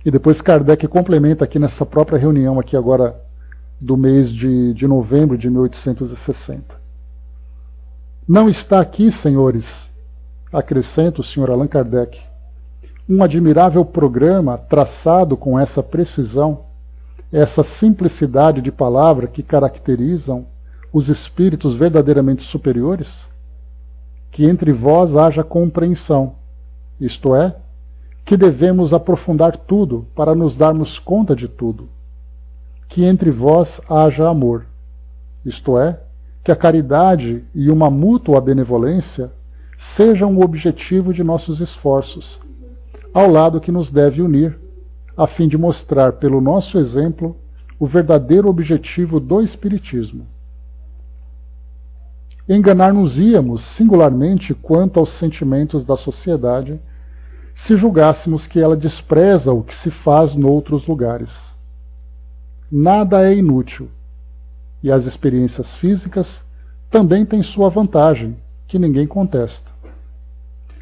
E depois Kardec complementa aqui nessa própria reunião, aqui agora do mês de novembro de 1860. Não está aqui, senhores, acrescenta o Sr. Allan Kardec, um admirável programa traçado com essa precisão, essa simplicidade de palavra que caracterizam os espíritos verdadeiramente superiores? Que entre vós haja compreensão, isto é, que devemos aprofundar tudo para nos darmos conta de tudo. Que entre vós haja amor, isto é, que a caridade e uma mútua benevolência sejam o objetivo de nossos esforços, ao lado que nos deve unir, a fim de mostrar pelo nosso exemplo o verdadeiro objetivo do Espiritismo. Enganar-nos-íamos singularmente quanto aos sentimentos da sociedade, se julgássemos que ela despreza o que se faz noutros lugares. Nada é inútil, e as experiências físicas também têm sua vantagem, que ninguém contesta.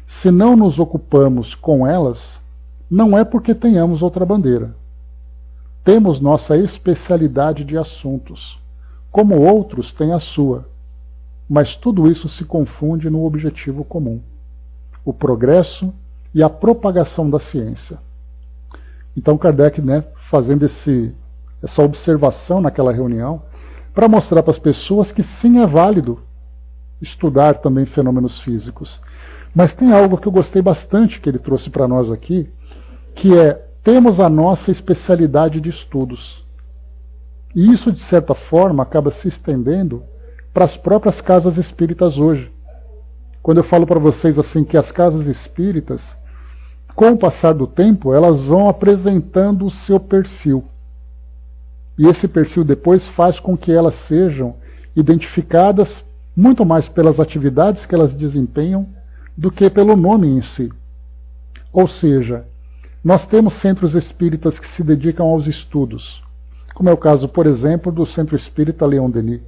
Se não nos ocupamos com elas, não é porque tenhamos outra bandeira. Temos nossa especialidade de assuntos, como outros têm a sua, mas tudo isso se confunde no objetivo comum, o progresso e a propagação da ciência. Então Kardec, fazendo essa observação naquela reunião, para mostrar para as pessoas que sim, é válido estudar também fenômenos físicos. Mas tem algo que eu gostei bastante que ele trouxe para nós aqui, que é, temos a nossa especialidade de estudos. E isso, de certa forma, acaba se estendendo para as próprias casas espíritas hoje. Quando eu falo para vocês assim que as casas espíritas, com o passar do tempo, elas vão apresentando o seu perfil. E esse perfil depois faz com que elas sejam identificadas muito mais pelas atividades que elas desempenham do que pelo nome em si. Ou seja, nós temos centros espíritas que se dedicam aos estudos, como é o caso, por exemplo, do Centro Espírita Leon Denis.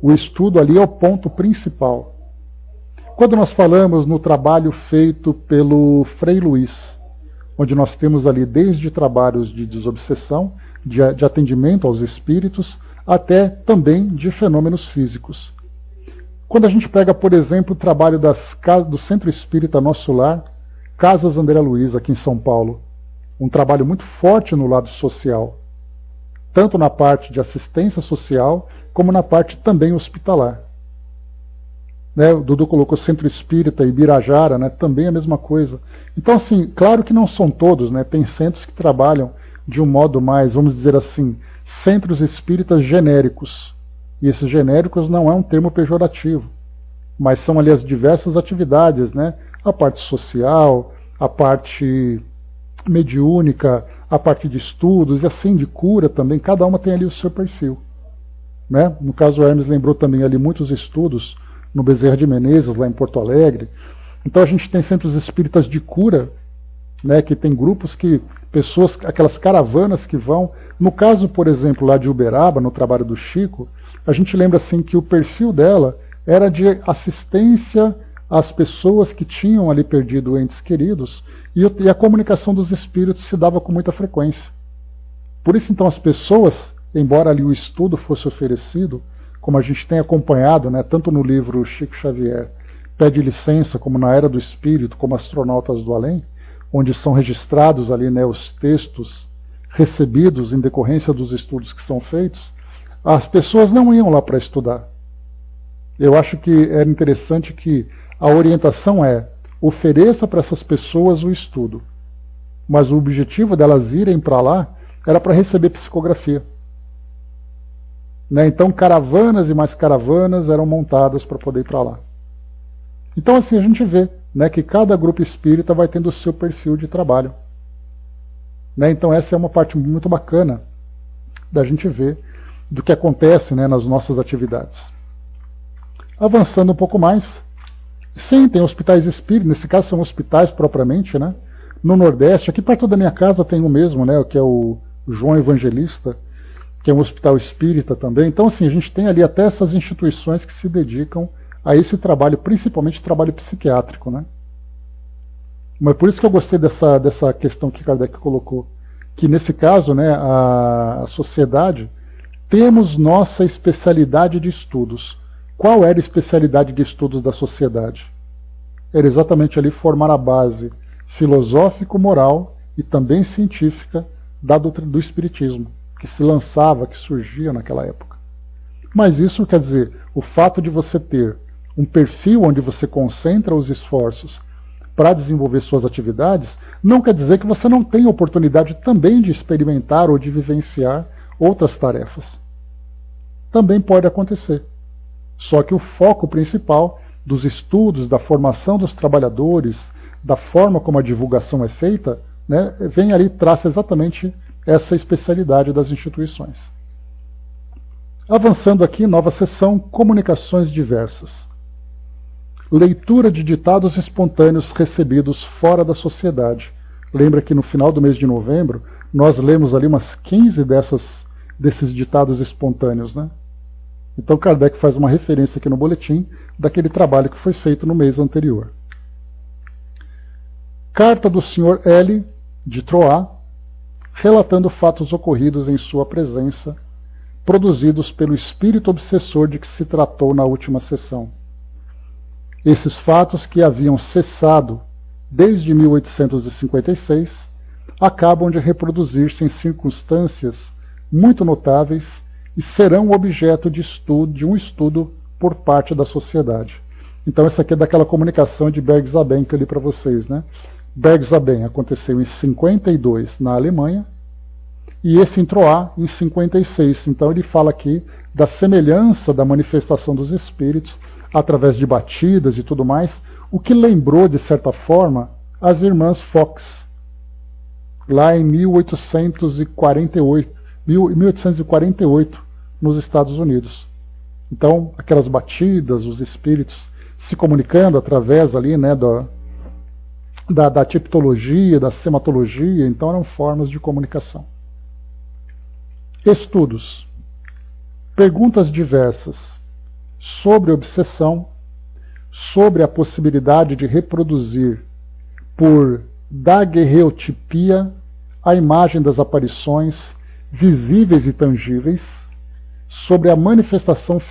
O estudo ali é o ponto principal. Quando nós falamos no trabalho feito pelo Frei Luiz, onde nós temos ali desde trabalhos de desobsessão, de atendimento aos espíritos, até também de fenômenos físicos. Quando a gente pega, por exemplo, o trabalho do Centro Espírita Nosso Lar, Casas André Luiz, aqui em São Paulo, um trabalho muito forte no lado social, tanto na parte de assistência social, como na parte também hospitalar. O Dudu colocou Centro Espírita Ibirajara, também a mesma coisa. Então, assim, claro que não são todos, tem centros que trabalham de um modo mais, vamos dizer assim, centros espíritas genéricos. E esses genéricos não é um termo pejorativo, mas são ali as diversas atividades, a parte social, a parte mediúnica, a parte de estudos e assim de cura também, cada uma tem ali o seu perfil. No caso, o Hermes lembrou também ali muitos estudos no Bezerra de Menezes, lá em Porto Alegre. Então a gente tem centros espíritas de cura, que tem grupos pessoas, aquelas caravanas que vão. No caso, por exemplo, lá de Uberaba, no trabalho do Chico, a gente lembra assim que o perfil dela era de assistência às pessoas que tinham ali perdido entes queridos, e a comunicação dos espíritos se dava com muita frequência. Por isso, então, as pessoas, embora ali o estudo fosse oferecido, como a gente tem acompanhado, tanto no livro Chico Xavier Pede Licença, como na Era do Espírito, como Astronautas do Além, onde são registrados ali os textos recebidos em decorrência dos estudos que são feitos, as pessoas não iam lá para estudar. Eu acho que é interessante que a orientação ofereça para essas pessoas o estudo, mas o objetivo delas irem para lá era para receber psicografia. Então caravanas e mais caravanas eram montadas para poder ir para lá. Então assim a gente vê que cada grupo espírita vai tendo o seu perfil de trabalho. Então essa é uma parte muito bacana da gente ver do que acontece nas nossas atividades. Avançando um pouco mais, sim, tem hospitais espíritas, nesse caso são hospitais propriamente, no Nordeste, aqui perto da minha casa tem o mesmo, que é o João Evangelista, que é um hospital espírita também. Então, assim, a gente tem ali até essas instituições que se dedicam a esse trabalho, principalmente trabalho psiquiátrico, né? Mas por isso que eu gostei dessa questão que Kardec colocou, que nesse caso, né, a sociedade, temos nossa especialidade de estudos. Qual era a especialidade de estudos da sociedade? Era exatamente ali formar a base filosófico-moral e também científica do Espiritismo, que se lançava, que surgia naquela época. Mas isso quer dizer, o fato de você ter um perfil onde você concentra os esforços para desenvolver suas atividades, não quer dizer que você não tenha oportunidade também de experimentar ou de vivenciar outras tarefas. Também pode acontecer. Só que o foco principal dos estudos, da formação dos trabalhadores, da forma como a divulgação é feita, né, vem ali e traça exatamente essa especialidade das instituições. Avançando aqui, nova seção, comunicações diversas. Leitura de ditados espontâneos recebidos fora da sociedade. Lembra que no final do mês de novembro, nós lemos ali umas 15 desses ditados espontâneos, né? Então Kardec faz uma referência aqui no boletim daquele trabalho que foi feito no mês anterior. Carta do Sr. L. de Troyes, relatando fatos ocorridos em sua presença, produzidos pelo espírito obsessor de que se tratou na última sessão. Esses fatos, que haviam cessado desde 1856, acabam de reproduzir-se em circunstâncias muito notáveis e serão objeto de um estudo por parte da sociedade. Então essa aqui é daquela comunicação de Bergzaben que eu li para vocês, né? Bergzaben aconteceu em 52 na Alemanha e esse em Troyes em 56. Então ele fala aqui da semelhança da manifestação dos espíritos através de batidas e tudo mais, o que lembrou, de certa forma, as irmãs Fox, lá em 1848, nos Estados Unidos. Então, aquelas batidas, os espíritos se comunicando através ali, né, da tipologia, da sematologia, então eram formas de comunicação. Estudos. Perguntas diversas sobre obsessão, sobre a possibilidade de reproduzir por daguerreotipia a imagem das aparições visíveis e tangíveis, sobre as manifestações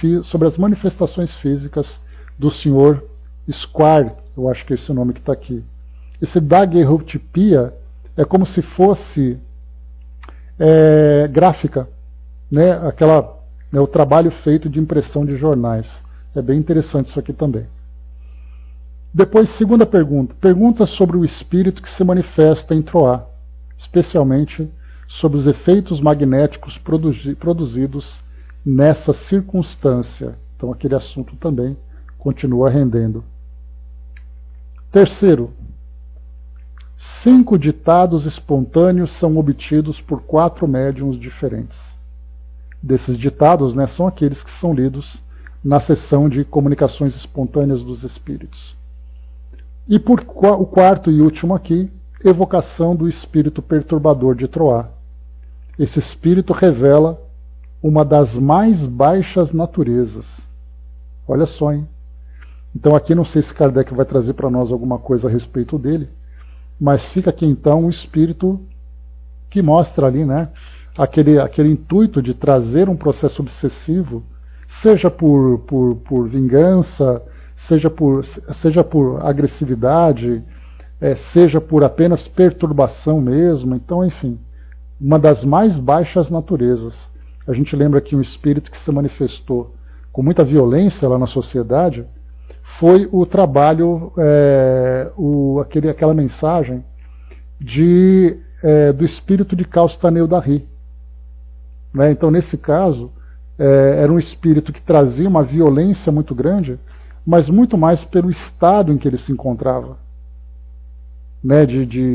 físicas do Sr. Squire, eu acho que é esse o nome que está aqui. Esse daguerreotipia é como se fosse gráfica, né? O trabalho feito de impressão de jornais. É bem interessante isso aqui também. Depois, segunda pergunta. Perguntas sobre o espírito que se manifesta em Troyes, especialmente sobre os efeitos magnéticos produzidos nessa circunstância. Então aquele assunto também continua rendendo. Terceiro, 5 ditados espontâneos são obtidos por 4 médiuns diferentes. Desses ditados, né, são aqueles que são lidos na sessão de comunicações espontâneas dos espíritos. E o quarto e último aqui, evocação do espírito perturbador de Troyes. Esse espírito revela uma das mais baixas naturezas. Olha só, hein? Então aqui não sei se Kardec vai trazer para nós alguma coisa a respeito dele, mas fica aqui então um espírito que mostra ali, né, aquele intuito de trazer um processo obsessivo, seja por vingança, seja por agressividade, seja por apenas perturbação mesmo. Então, enfim, uma das mais baixas naturezas. A gente lembra que um espírito que se manifestou com muita violência lá na sociedade foi o trabalho, aquela mensagem do espírito de Castaneu d'Arry. Né? Então, nesse caso, era um espírito que trazia uma violência muito grande, mas muito mais pelo estado em que ele se encontrava. Né?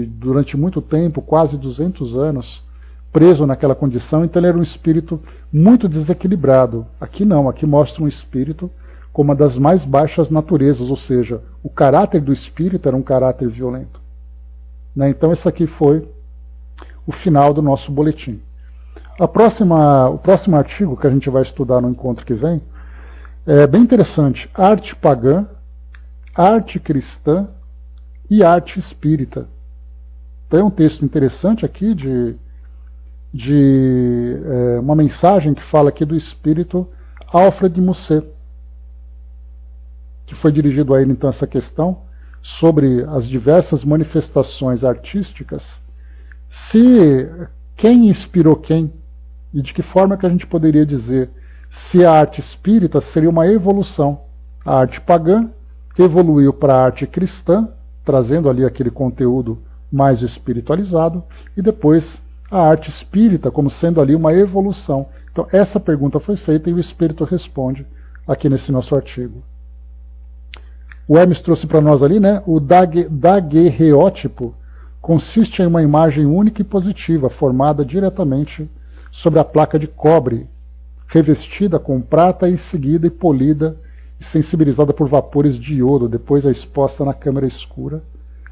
Durante muito tempo, quase 200 anos, preso naquela condição, então ele era um espírito muito desequilibrado. Aqui não, aqui mostra um espírito com uma das mais baixas naturezas, ou seja, o caráter do espírito era um caráter violento. Né? Então esse aqui foi o final do nosso boletim. O próximo artigo que a gente vai estudar no encontro que vem é bem interessante. Arte pagã, arte cristã e arte espírita. Tem um texto interessante aqui de uma mensagem que fala aqui do espírito Alfred Musset, que foi dirigido a ele então essa questão sobre as diversas manifestações artísticas, se quem inspirou quem, e de que forma que a gente poderia dizer se a arte espírita seria uma evolução. A arte pagã evoluiu para a arte cristã, trazendo ali aquele conteúdo mais espiritualizado, e depois a arte espírita como sendo ali uma evolução. Então essa pergunta foi feita e o espírito responde aqui nesse nosso artigo. O Hermes trouxe para nós ali, né, o daguerreótipo consiste em uma imagem única e positiva, formada diretamente sobre a placa de cobre, revestida com prata e seguida e polida e sensibilizada por vapores de iodo, depois é exposta na câmara escura.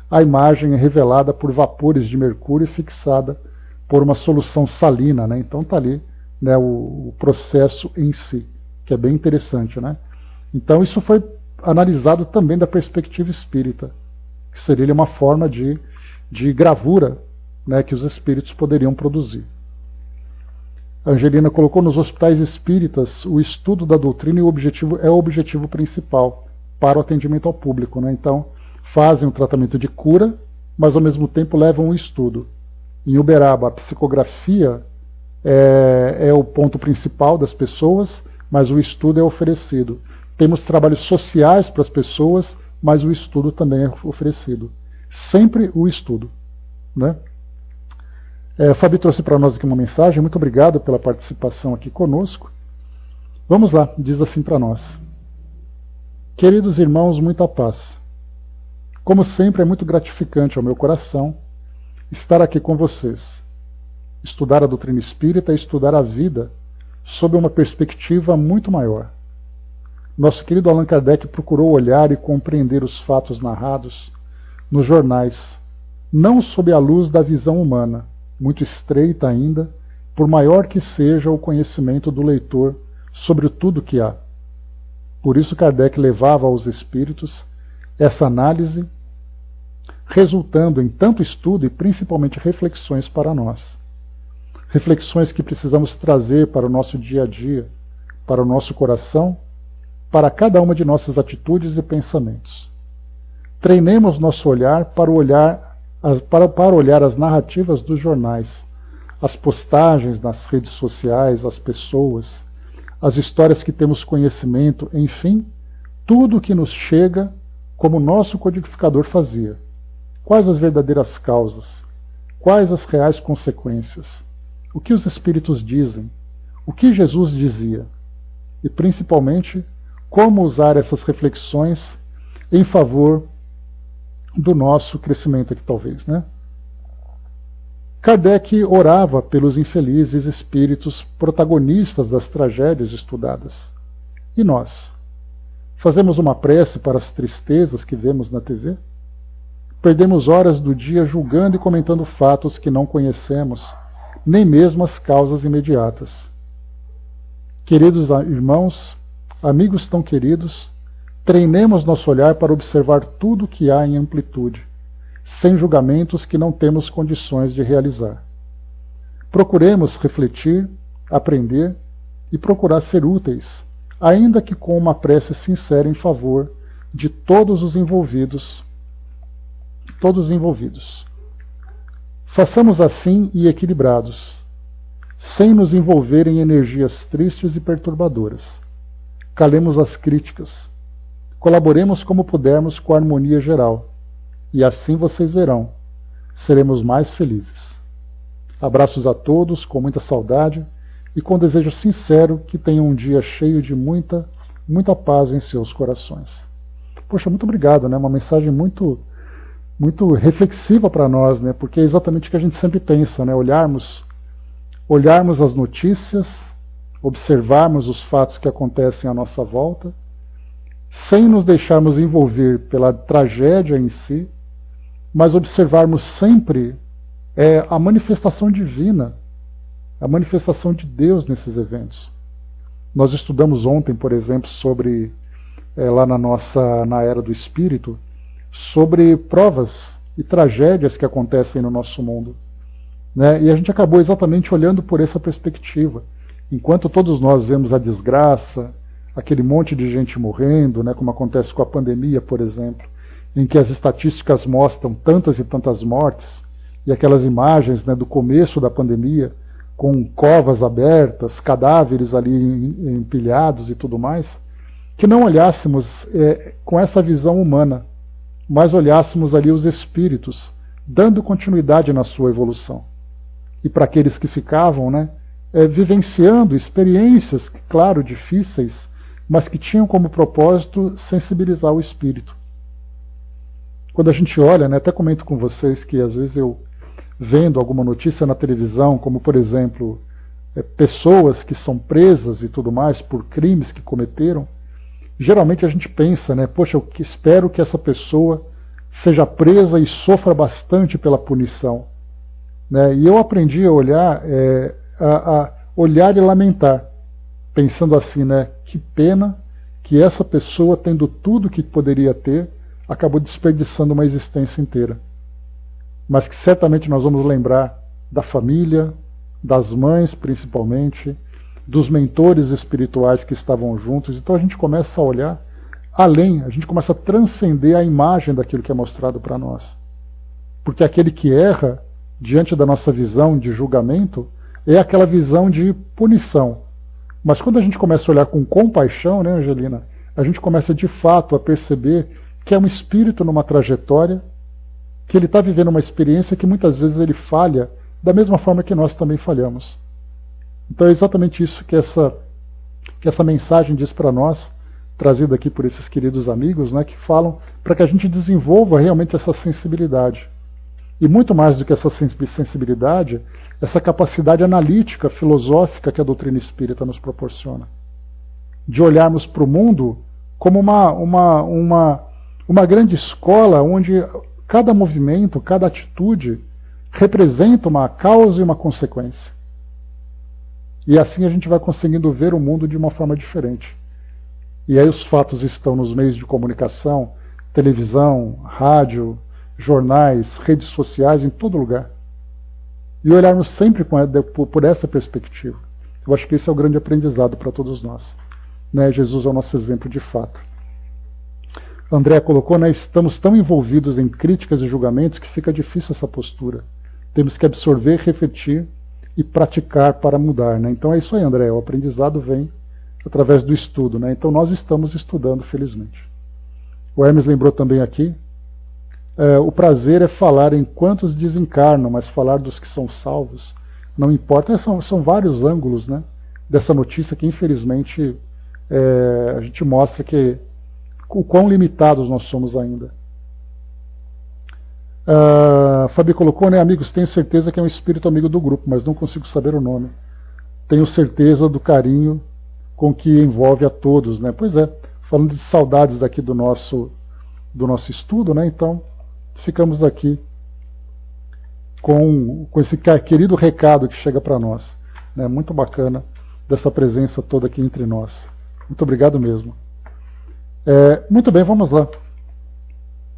A imagem é revelada por vapores de mercúrio e fixada por uma solução salina, né? Então está ali, né, o processo em si, que é bem interessante, né? Então isso foi analisado também da perspectiva espírita, que seria uma forma de gravura, né, que os espíritos poderiam produzir. A Angelina colocou: nos hospitais espíritas o estudo da doutrina e o objetivo principal para o atendimento ao público, né? Então fazem o tratamento de cura, mas ao mesmo tempo levam o estudo. Em Uberaba a psicografia é o ponto principal das pessoas, mas o estudo é oferecido. Temos trabalhos sociais para as pessoas, mas o estudo também é oferecido. Sempre o estudo, né? Fabi trouxe para nós aqui uma mensagem. Muito obrigado pela participação aqui conosco. Vamos lá, diz assim para nós: queridos irmãos, muita paz. Como sempre, é muito gratificante ao meu coração estar aqui com vocês. Estudar a doutrina espírita é estudar a vida sob uma perspectiva muito maior. Nosso querido Allan Kardec procurou olhar e compreender os fatos narrados nos jornais, não sob a luz da visão humana, muito estreita ainda, por maior que seja o conhecimento do leitor sobre tudo que há. Por isso Kardec levava aos espíritos essa análise, resultando em tanto estudo e principalmente reflexões para nós. Reflexões que precisamos trazer para o nosso dia a dia, para o nosso coração, para cada uma de nossas atitudes e pensamentos. Treinemos nosso olhar para olhar as narrativas dos jornais, as postagens nas redes sociais, as pessoas, as histórias que temos conhecimento, enfim, tudo o que nos chega como nosso codificador fazia. Quais as verdadeiras causas? Quais as reais consequências? O que os espíritos dizem? O que Jesus dizia? E principalmente, como usar essas reflexões em favor do nosso crescimento aqui, talvez, né? Kardec orava pelos infelizes espíritos protagonistas das tragédias estudadas. E nós? Fazemos uma prece para as tristezas que vemos na TV? Perdemos horas do dia julgando e comentando fatos que não conhecemos, nem mesmo as causas imediatas. Queridos irmãos, amigos tão queridos, treinemos nosso olhar para observar tudo o que há em amplitude, sem julgamentos que não temos condições de realizar. Procuremos refletir, aprender e procurar ser úteis, ainda que com uma prece sincera em favor de todos os envolvidos. Façamos assim e equilibrados, sem nos envolver em energias tristes e perturbadoras. Calemos as críticas. Colaboremos como pudermos com a harmonia geral. E assim vocês verão, seremos mais felizes. Abraços a todos, com muita saudade e com desejo sincero que tenham um dia cheio de muita paz em seus corações. Poxa, muito obrigado, né? Uma mensagem muito reflexiva para nós, né? Porque é exatamente o que a gente sempre pensa, né? Olharmos as notícias, observarmos os fatos que acontecem à nossa volta, sem nos deixarmos envolver pela tragédia em si, mas observarmos sempre a manifestação divina a manifestação de Deus nesses eventos. Nós estudamos ontem, por exemplo, sobre, lá na Era do Espírito, sobre provas e tragédias que acontecem no nosso mundo. Né? E a gente acabou exatamente olhando por essa perspectiva. Enquanto todos nós vemos a desgraça, aquele monte de gente morrendo, né, como acontece com a pandemia, por exemplo, em que as estatísticas mostram tantas e tantas mortes, e aquelas imagens, né, do começo da pandemia, com covas abertas, cadáveres ali empilhados e tudo mais, que não olhássemos com essa visão humana, mas olhássemos ali os espíritos, dando continuidade na sua evolução. E para aqueles que ficavam, né, vivenciando experiências, claro, difíceis, mas que tinham como propósito sensibilizar o espírito. Quando a gente olha, né, até comento com vocês que às vezes eu, vendo alguma notícia na televisão, como por exemplo, pessoas que são presas e tudo mais por crimes que cometeram, geralmente a gente pensa, né, poxa, eu espero que essa pessoa seja presa e sofra bastante pela punição. Né? E eu aprendi a olhar, a olhar e lamentar, pensando assim, né, que pena que essa pessoa, tendo tudo que poderia ter, acabou desperdiçando uma existência inteira. Mas que certamente nós vamos lembrar da família, das mães principalmente, dos mentores espirituais que estavam juntos. Então a gente começa a olhar além, a gente começa a transcender a imagem daquilo que é mostrado para nós. Porque aquele que erra, diante da nossa visão de julgamento, é aquela visão de punição. Mas quando a gente começa a olhar com compaixão, né, Angelina, a gente começa de fato a perceber que é um espírito numa trajetória, que ele está vivendo uma experiência que muitas vezes ele falha da mesma forma que nós também falhamos. Então é exatamente isso que essa mensagem diz para nós, trazida aqui por esses queridos amigos, né, que falam para que a gente desenvolva realmente essa sensibilidade. E muito mais do que essa sensibilidade, essa capacidade analítica, filosófica que a doutrina espírita nos proporciona. De olharmos para o mundo como uma grande escola onde cada movimento, cada atitude representa uma causa e uma consequência. E assim a gente vai conseguindo ver o mundo de uma forma diferente. E aí os fatos estão nos meios de comunicação, televisão, rádio, jornais, redes sociais, em todo lugar. E olharmos sempre por essa perspectiva. Eu acho que esse é o grande aprendizado para todos nós. Né? Jesus é o nosso exemplo de fato. André colocou, né, estamos tão envolvidos em críticas e julgamentos que fica difícil essa postura. Temos que absorver, refletir e praticar para mudar. Né? Então é isso aí, André, o aprendizado vem através do estudo. Né? Então nós estamos estudando, felizmente. O Hermes lembrou também aqui, o prazer é falar em quantos desencarnam, mas falar dos que são salvos não importa. São vários ângulos, né, dessa notícia que infelizmente a gente mostra que o quão limitados nós somos ainda. Fabi colocou, né, amigos, tenho certeza que é um espírito amigo do grupo, mas não consigo saber o nome. Tenho certeza do carinho com que envolve a todos, né? Pois é, falando de saudades daqui do nosso estudo, né? Então, ficamos aqui com esse querido recado que chega para nós. Né? Muito bacana dessa presença toda aqui entre nós. Muito obrigado mesmo. Muito bem, vamos lá.